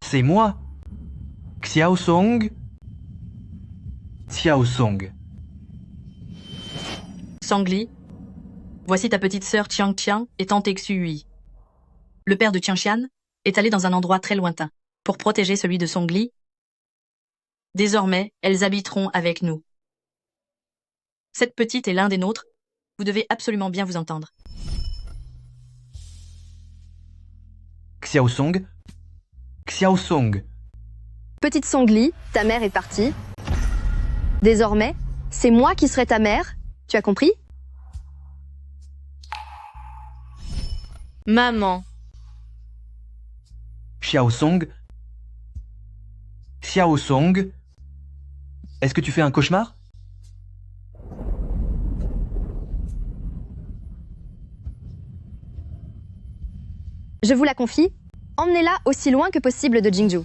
C'est moi. Xiao Song. Xiao Song. Sangli, voici ta petite sœur Qiang Qiang et tante Xui. Le père de Qiangshan est allé dans un endroit très lointain pour protéger celui de Songli. Désormais, elles habiteront avec nous. Cette petite est l'un des nôtres. Vous devez absolument bien vous entendre. Xiaosong. Xiaosong. Petite Songli, ta mère est partie. Désormais, c'est moi qui serai ta mère. Tu as compris? Maman. Xiaosong. Xiaosong. Est-ce que tu fais un cauchemar? Je vous la confie, emmenez-la aussi loin que possible de Jingju.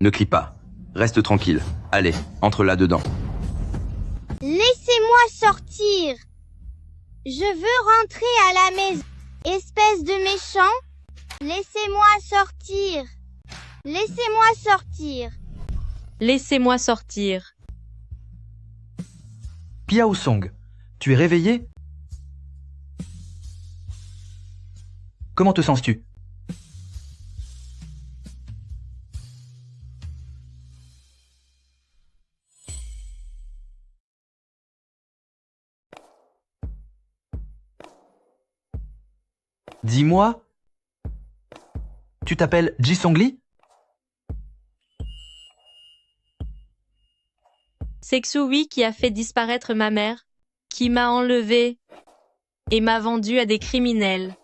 Ne crie pas. Reste tranquille. Allez, entre là-dedans. Laissez-moi sortir. Je veux rentrer à la maison. Espèce de méchant. Laissez-moi sortir. Laissez-moi sortir. Laissez-moi sortir. Piaosong, tu es réveillé? Comment te sens-tu? Dis-moi, tu t'appelles Jisongli? C'est Xui qui a fait disparaître ma mère, qui m'a enlevée et m'a vendue à des criminels.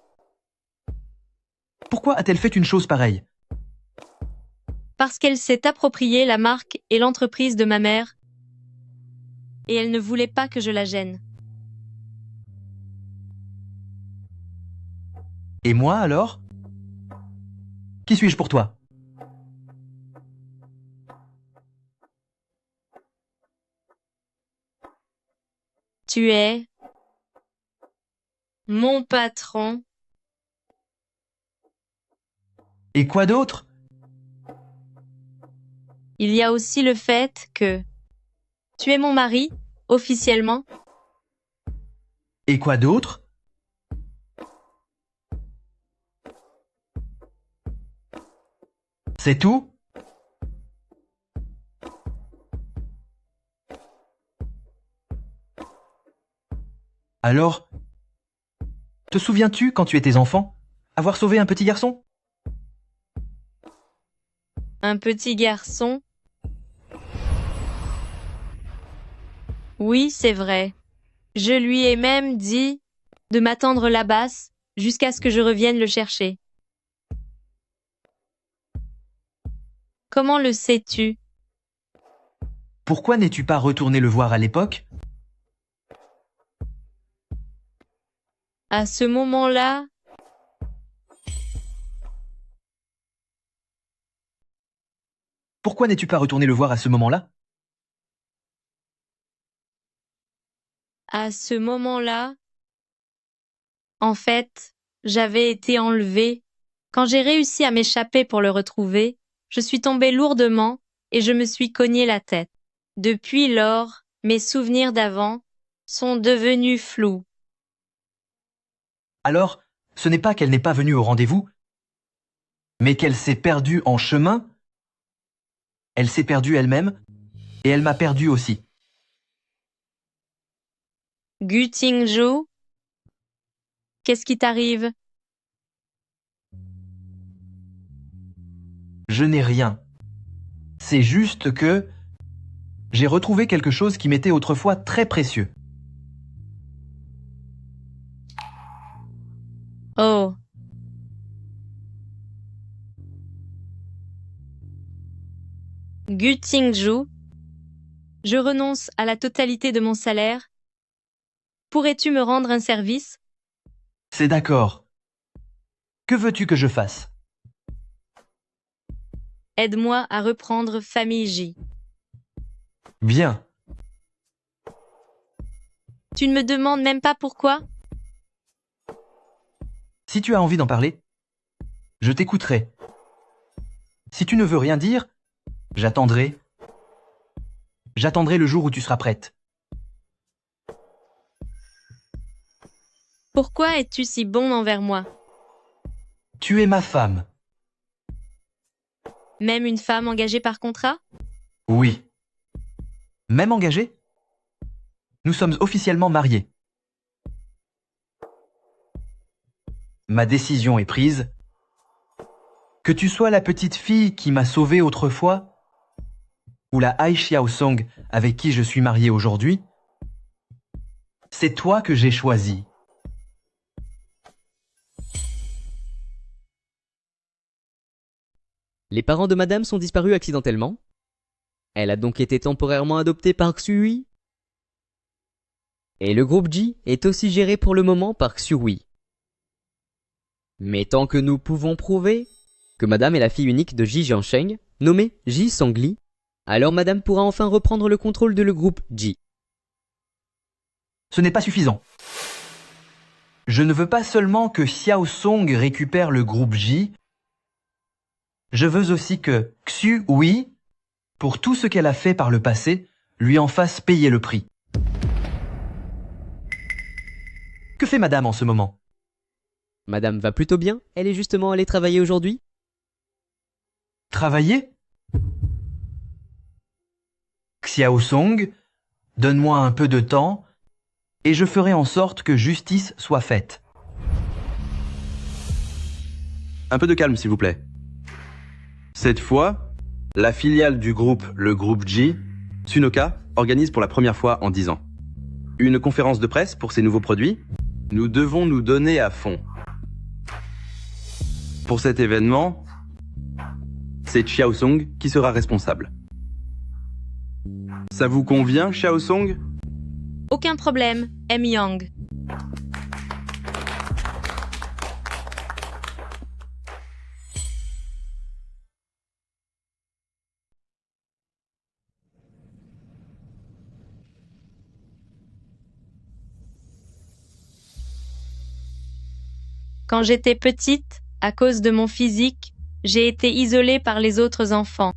Pourquoi a-t-elle fait une chose pareille? Parce qu'elle s'est appropriée la marque et l'entreprise de ma mère, et elle ne voulait pas que je la gêne. Et moi alors? Qui suis-je pour toi? Tu es mon patron. Et quoi d'autre? Il y a aussi le fait que tu es mon mari, officiellement. Et quoi d'autre? C'est tout? Alors, te souviens-tu, quand tu étais enfant, avoir sauvé un petit garçon? Un petit garçon. Oui, c'est vrai. Je lui ai même dit de m'attendre là-bas jusqu'à ce que je revienne le chercher. Comment le sais-tu? Pourquoi n'es-tu pas retourné le voir à l'époque? À ce moment-là, Pourquoi n'es-tu pas retourné le voir à ce moment-là? En fait, j'avais été enlevée. Quand j'ai réussi à m'échapper pour le retrouver, je suis tombée lourdement et je me suis cogné la tête. Depuis lors, mes souvenirs d'avant sont devenus flous. Alors, ce n'est pas qu'elle n'est pas venue au rendez-vous, mais qu'elle s'est perdue en chemin. Elle s'est perdue elle-même, et elle m'a perdu aussi. Gu Tingzhou, qu'est-ce qui t'arrive? Je n'ai rien. C'est juste que j'ai retrouvé quelque chose qui m'était autrefois très précieux. Oh. Gu Tingzhou, je renonce à la totalité de mon salaire. Pourrais-tu me rendre un service? C'est d'accord. Que veux-tu que je fasse? Aide-moi à reprendre Famille J. Bien. Tu ne me demandes même pas pourquoi? Si tu as envie d'en parler, je t'écouterai. Si tu ne veux rien dire, j'attendrai. J'attendrai le jour où tu seras prête. Pourquoi es-tu si bon envers moi? Tu es ma femme. Même une femme engagée par contrat? Oui. Même engagée? Nous sommes officiellement mariés. Ma décision est prise. Que tu sois la petite fille qui m'a sauvé autrefois, ou la Ai Xiaosong avec qui je suis marié aujourd'hui, c'est toi que j'ai choisi. Les parents de madame sont disparus accidentellement. Elle a donc été temporairement adoptée par Xui. Et le groupe Ji est aussi géré pour le moment par Xui. Mais tant que nous pouvons prouver que madame est la fille unique de Ji Jiansheng, nommée Ji Songli, alors madame pourra enfin reprendre le contrôle de le groupe Ji. Ce n'est pas suffisant. Je ne veux pas seulement que Xiao Song récupère le groupe Ji, je veux aussi que Xu Hui, pour tout ce qu'elle a fait par le passé, lui en fasse payer le prix. Que fait madame en ce moment? Madame va plutôt bien, elle est justement allée travailler aujourd'hui. Travailler? Xiao Song, donne-moi un peu de temps et je ferai en sorte que justice soit faite. Un peu de calme, s'il vous plaît. Cette fois, la filiale du groupe, le groupe Ji, Sunoka, organise pour la première fois en 10 ans une conférence de presse pour ses nouveaux produits. Nous devons nous donner à fond. Pour cet événement, c'est Xiao Song qui sera responsable. Ça vous convient, Xiao Song? Aucun problème, M. Yang. Quand j'étais petite, à cause de mon physique, j'ai été isolée par les autres enfants.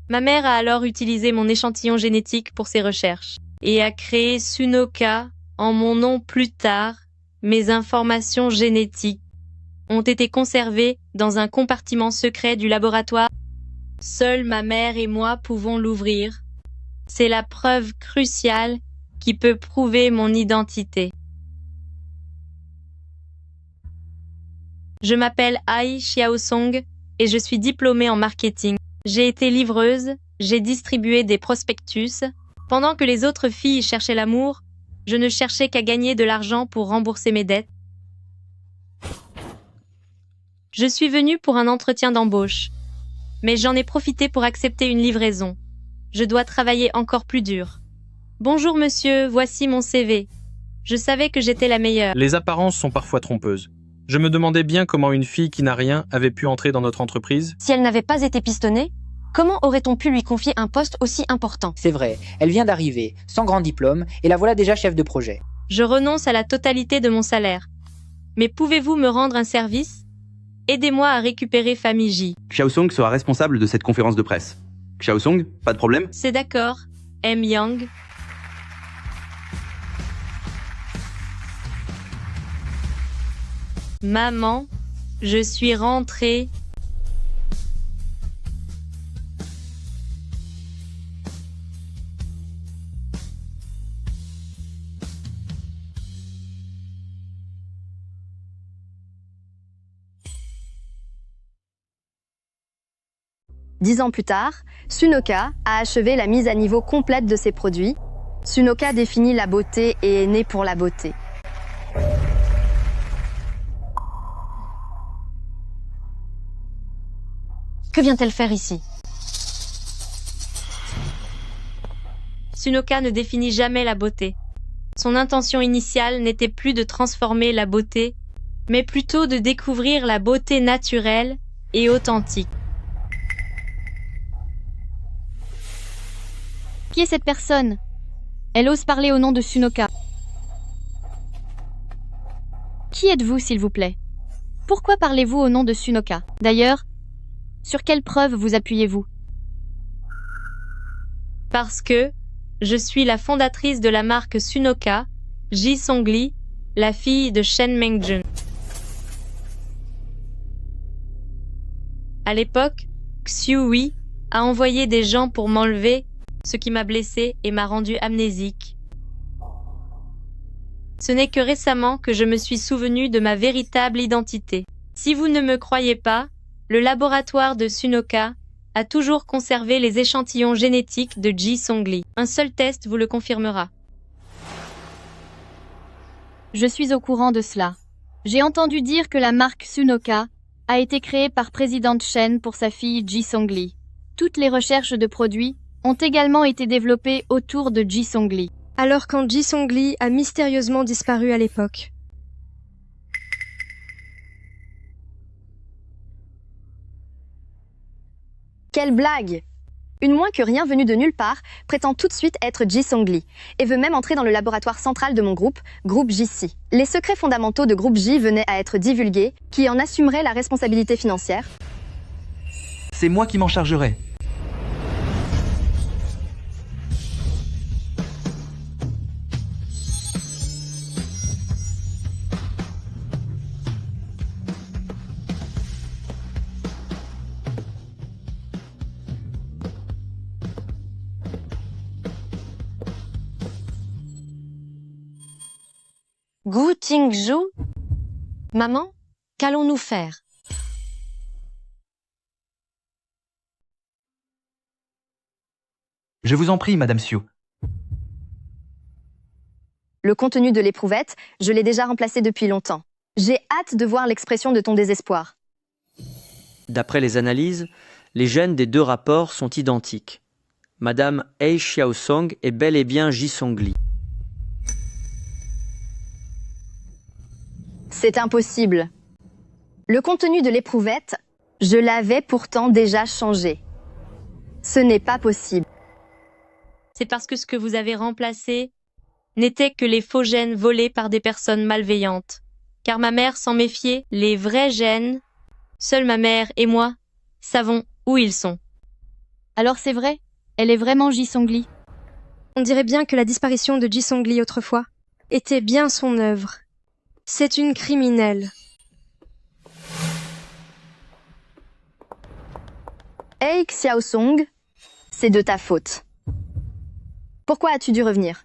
Ma mère a alors utilisé mon échantillon génétique pour ses recherches et a créé Sunoka en mon nom plus tard. Mes informations génétiques ont été conservées dans un compartiment secret du laboratoire. Seule ma mère et moi pouvons l'ouvrir. C'est la preuve cruciale qui peut prouver mon identité. Je m'appelle Ai Xiaosong et je suis diplômée en marketing. J'ai été livreuse, j'ai distribué des prospectus. Pendant que les autres filles cherchaient l'amour, je ne cherchais qu'à gagner de l'argent pour rembourser mes dettes. Je suis venue pour un entretien d'embauche, mais j'en ai profité pour accepter une livraison. Je dois travailler encore plus dur. Bonjour monsieur, voici mon CV. Je savais que j'étais la meilleure. Les apparences sont parfois trompeuses. Je me demandais bien comment une fille qui n'a rien avait pu entrer dans notre entreprise. Si elle n'avait pas été pistonnée, comment aurait-on pu lui confier un poste aussi important? C'est vrai, elle vient d'arriver, sans grand diplôme, et la voilà déjà chef de projet. Je renonce à la totalité de mon salaire. Mais pouvez-vous me rendre un service? Aidez-moi à récupérer Famille J. Xiao Song sera responsable de cette conférence de presse. Xiao Song, pas de problème? C'est d'accord, M. Yang. Maman, je suis rentrée. Dix ans plus tard, Sunoka a achevé la mise à niveau complète de ses produits. Sunoka définit la beauté et est née pour la beauté. Que vient-elle faire ici? Sunoka ne définit jamais la beauté. Son intention initiale n'était plus de transformer la beauté, mais plutôt de découvrir la beauté naturelle et authentique. Qui est cette personne? Elle ose parler au nom de Sunoka. Qui êtes-vous, s'il vous plaît? Pourquoi parlez-vous au nom de Sunoka? D'ailleurs, sur quelle preuve vous appuyez-vous? Parce que je suis la fondatrice de la marque Sunoka, Ji Songli, la fille de Shen Mengjun. À l'époque, Xu Hui a envoyé des gens pour m'enlever, ce qui m'a blessée et m'a rendue amnésique. Ce n'est que récemment que je me suis souvenue de ma véritable identité. Si vous ne me croyez pas, Le laboratoire de Sunoka a toujours conservé les échantillons génétiques de Ji Songli. Un seul test vous le confirmera. Je suis au courant de cela. J'ai entendu dire que la marque Sunoka a été créée par Présidente Chen pour sa fille Ji Songli. Toutes les recherches de produits ont également été développées autour de Ji Songli. Alors quand Ji Songli a mystérieusement disparu à l'époque. Quelle blague! Une moins que rien venue de nulle part prétend tout de suite être Ji Songli et veut même entrer dans le laboratoire central de mon groupe, groupe JC. Les secrets fondamentaux de groupe J venaient à être divulgués, qui en assumerait la responsabilité financière. C'est moi qui m'en chargerai. Gu Tingzhu? Maman, qu'allons-nous faire? Je vous en prie, Madame Xiu. Le contenu de l'éprouvette, je l'ai déjà remplacé depuis longtemps. J'ai hâte de voir l'expression de ton désespoir. D'après les analyses, les gènes des deux rapports sont identiques. Madame Hei Xiaosong est bel et bien Ji Songli. C'est impossible. Le contenu de l'éprouvette, je l'avais pourtant déjà changé. Ce n'est pas possible. C'est parce que ce que vous avez remplacé n'était que les faux gènes volés par des personnes malveillantes. Car ma mère s'en méfiait, les vrais gènes, seule ma mère et moi savons où ils sont. Alors c'est vrai, elle est vraiment Ji Songli. On dirait bien que la disparition de Ji Songli autrefois était bien son œuvre. C'est une criminelle. Hey Xiaosong, c'est de ta faute. Pourquoi as-tu dû revenir?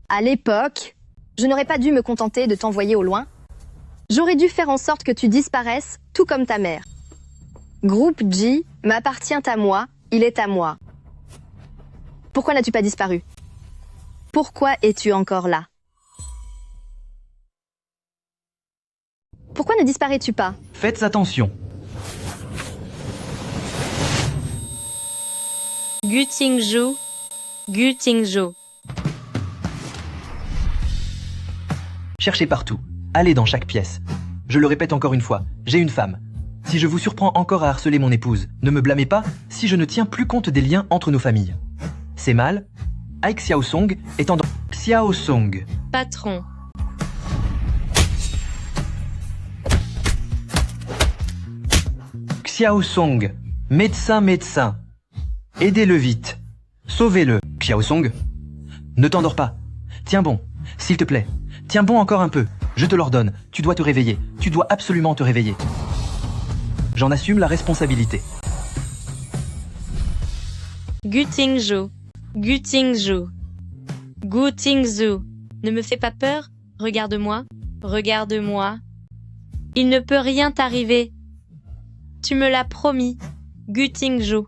À l'époque, je n'aurais pas dû me contenter de t'envoyer au loin. J'aurais dû faire en sorte que tu disparaisses, tout comme ta mère. Groupe J m'appartient à moi, il est à moi. Pourquoi n'as-tu pas disparu? Pourquoi es-tu encore là? Pourquoi ne disparais-tu pas? Faites attention. Gu Tingzhu, Gu Tingzhu. Cherchez partout. Allez dans chaque pièce. Je le répète encore une fois, j'ai une femme. Si je vous surprends encore à harceler mon épouse, ne me blâmez pas si je ne tiens plus compte des liens entre nos familles. C'est mal. Ai Xiaosong est en danger. Xiaosong. Patron. Xiaosong. Médecin. Aidez-le vite. Sauvez-le. Xiaosong. Ne t'endors pas. Tiens bon, s'il te plaît. Tiens bon encore un peu. Je te l'ordonne. Tu dois te réveiller. Tu dois absolument te réveiller. J'en assume la responsabilité. Gu Tingzhu, Gu Tingzhu, Gu Tingzhu. Ne me fais pas peur. Regarde-moi. Regarde-moi. Il ne peut rien t'arriver. Tu me l'as promis. Gu Tingzhu.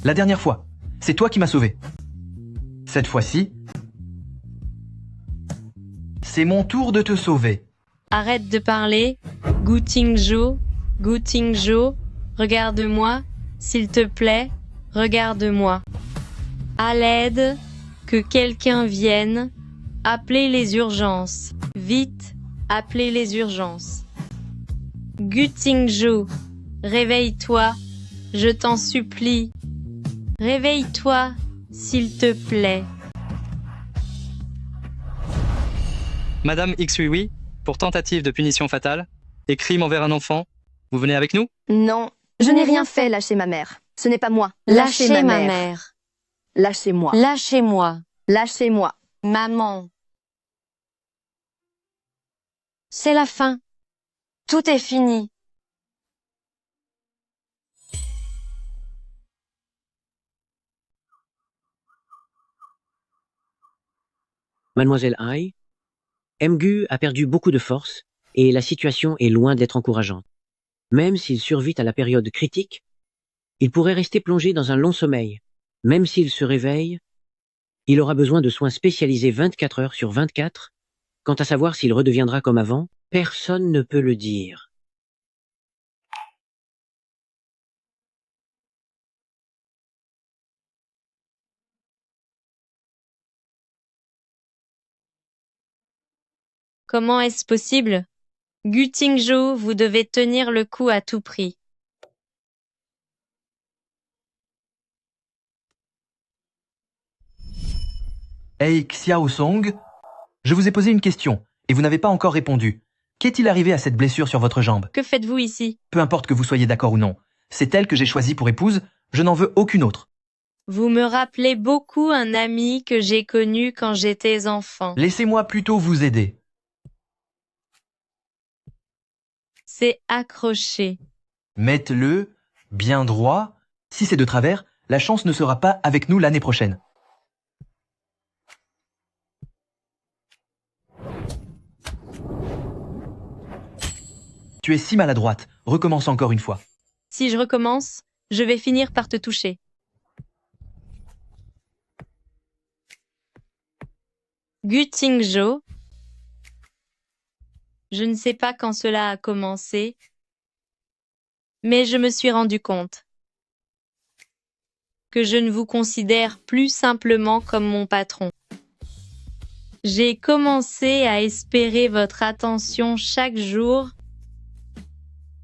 La dernière fois, c'est toi qui m'as sauvé. Cette fois-ci, c'est mon tour de te sauver. Arrête de parler. Gu Tingzhu, Gu Tingzhu. Regarde-moi. S'il te plaît, regarde-moi. À l'aide, que quelqu'un vienne. Appelez les urgences. Vite, appelez les urgences. Gu Tingzhu, réveille-toi. Je t'en supplie. Réveille-toi, s'il te plaît. Madame Xui, pour tentative de punition fatale et crime envers un enfant, vous venez avec nous? Non, je n'ai rien fait, lâchez ma mère. Ce n'est pas moi. Lâchez ma mère. Lâchez-moi. Lâchez-moi. Lâchez-moi. Maman. C'est la fin. Tout est fini. Mademoiselle Ai, Mgu a perdu beaucoup de force et la situation est loin d'être encourageante. Même s'il survit à la période critique, il pourrait rester plongé dans un long sommeil. Même s'il se réveille, il aura besoin de soins spécialisés 24 heures sur 24. Quant à savoir s'il redeviendra comme avant, personne ne peut le dire. Comment est-ce possible? Gu Tingzhou, vous devez tenir le coup à tout prix. Hey Xiao Song, je vous ai posé une question et vous n'avez pas encore répondu. Qu'est-il arrivé à cette blessure sur votre jambe? Que faites-vous ici? Peu importe que vous soyez d'accord ou non. C'est elle que j'ai choisie pour épouse, je n'en veux aucune autre. Vous me rappelez beaucoup un ami que j'ai connu quand j'étais enfant. Laissez-moi plutôt vous aider. C'est accroché. Mettez-le bien droit. Si c'est de travers, la chance ne sera pas avec nous l'année prochaine. Tu es si maladroite. Recommence encore une fois. Si je recommence, je vais finir par te toucher. Gu Tingzhou. Je ne sais pas quand cela a commencé, mais je me suis rendu compte que je ne vous considère plus simplement comme mon patron. J'ai commencé à espérer votre attention chaque jour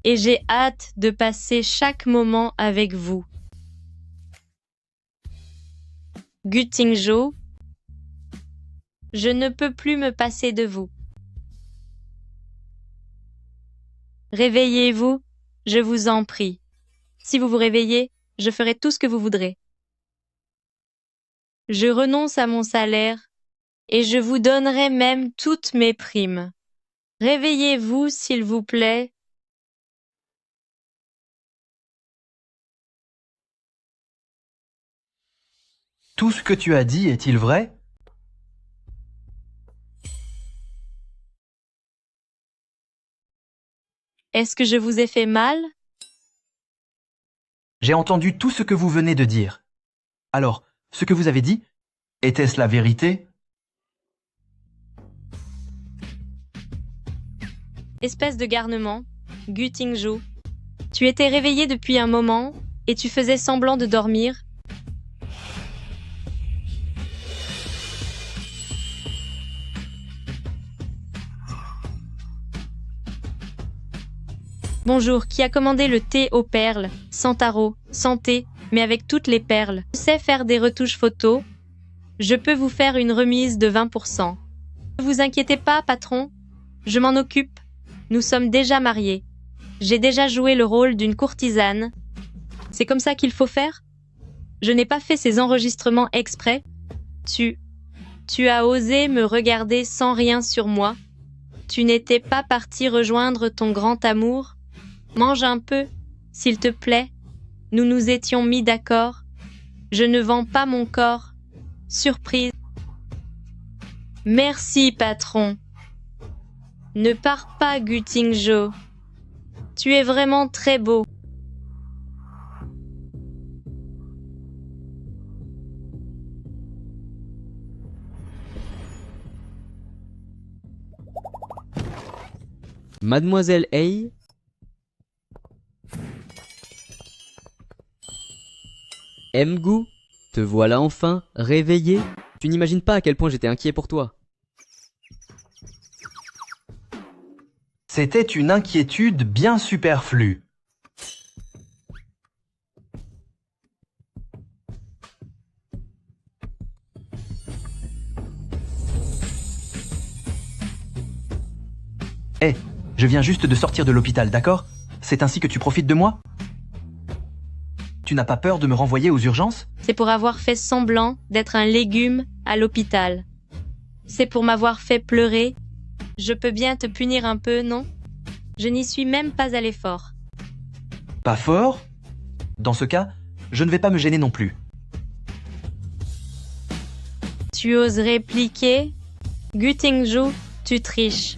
et j'ai hâte de passer chaque moment avec vous. Gu Tingzhou, je ne peux plus me passer de vous. Réveillez-vous, je vous en prie. Si vous vous réveillez, je ferai tout ce que vous voudrez. Je renonce à mon salaire et je vous donnerai même toutes mes primes. Réveillez-vous, s'il vous plaît. Tout ce que tu as dit est-il vrai? Est-ce que je vous ai fait mal? J'ai entendu tout ce que vous venez de dire. Alors, ce que vous avez dit, était-ce la vérité? Espèce de garnement, Gu Tingzhou. Tu étais réveillé depuis un moment et tu faisais semblant de dormir. Bonjour, qui a commandé le thé aux perles, sans tarot, sans thé, mais avec toutes les perles. Je sais faire des retouches photos. Je peux vous faire une remise de 20%. Ne vous inquiétez pas, patron. Je m'en occupe. Nous sommes déjà mariés. J'ai déjà joué le rôle d'une courtisane. C'est comme ça qu'il faut faire? Je n'ai pas fait ces enregistrements exprès. Tu as osé me regarder sans rien sur moi. Tu n'étais pas parti rejoindre ton grand amour? Mange un peu, s'il te plaît. Nous nous étions mis d'accord. Je ne vends pas mon corps. Surprise. Merci, patron. Ne pars pas, Gu Tingzhou. Tu es vraiment très beau. Mademoiselle Hey, Mgu, te voilà enfin réveillée. Tu n'imagines pas à quel point j'étais inquiet pour toi. C'était une inquiétude bien superflue. Hé, je viens juste de sortir de l'hôpital, d'accord? C'est ainsi que tu profites de moi? Tu n'as pas peur de me renvoyer aux urgences? C'est pour avoir fait semblant d'être un légume à l'hôpital. C'est pour m'avoir fait pleurer. Je peux bien te punir un peu, non? Je n'y suis même pas allé fort. Pas fort? Dans ce cas, je ne vais pas me gêner non plus. Tu oses répliquer? Gu Tingzhou, tu triches.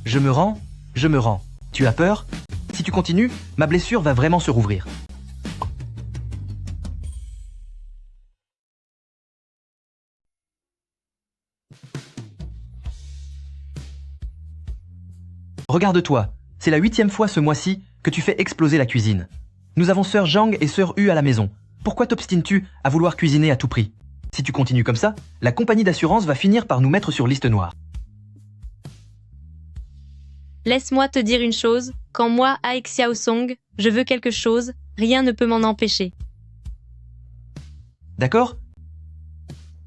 Je me rends? je me rends. Tu as peur? Si tu continues, ma blessure va vraiment se rouvrir. Regarde-toi, c'est la 8e fois ce mois-ci que tu fais exploser la cuisine. Nous avons sœur Zhang et sœur Hu à la maison. Pourquoi t'obstines-tu à vouloir cuisiner à tout prix? Si tu continues comme ça, la compagnie d'assurance va finir par nous mettre sur liste noire. Laisse-moi te dire une chose, quand moi, Aek Xiao Song, je veux quelque chose, rien ne peut m'en empêcher. D'accord?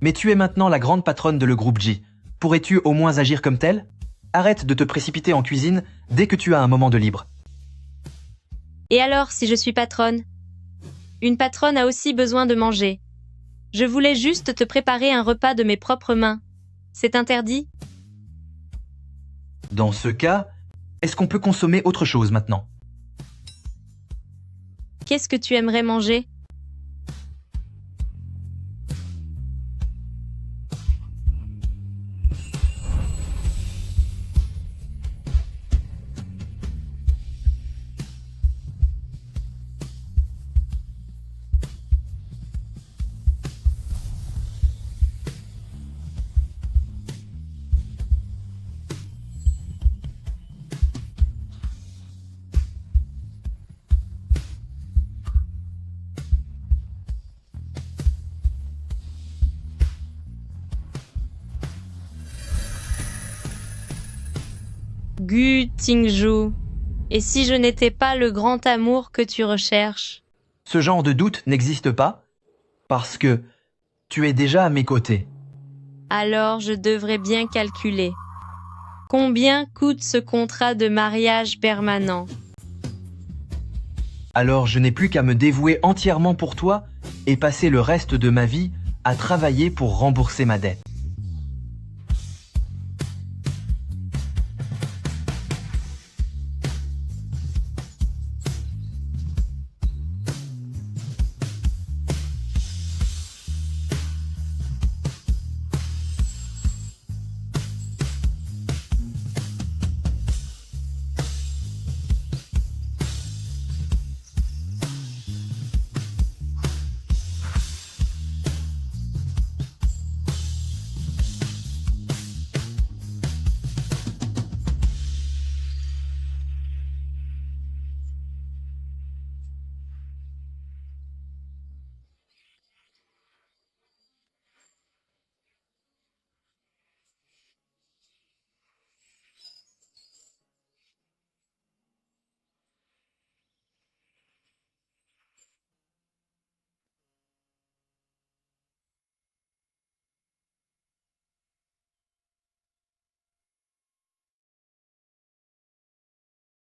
Mais tu es maintenant la grande patronne de le groupe J. Pourrais-tu au moins agir comme telle? Arrête de te précipiter en cuisine dès que tu as un moment de libre. Et alors, si je suis patronne? Une patronne a aussi besoin de manger. Je voulais juste te préparer un repas de mes propres mains. C'est interdit? Dans ce cas, est-ce qu'on peut consommer autre chose maintenant? Qu'est-ce que tu aimerais manger? Gu Tingju. Et si je n'étais pas le grand amour que tu recherches? Ce genre de doute n'existe pas parce que tu es déjà à mes côtés. Alors je devrais bien calculer. Combien coûte ce contrat de mariage permanent? Alors je n'ai plus qu'à me dévouer entièrement pour toi et passer le reste de ma vie à travailler pour rembourser ma dette.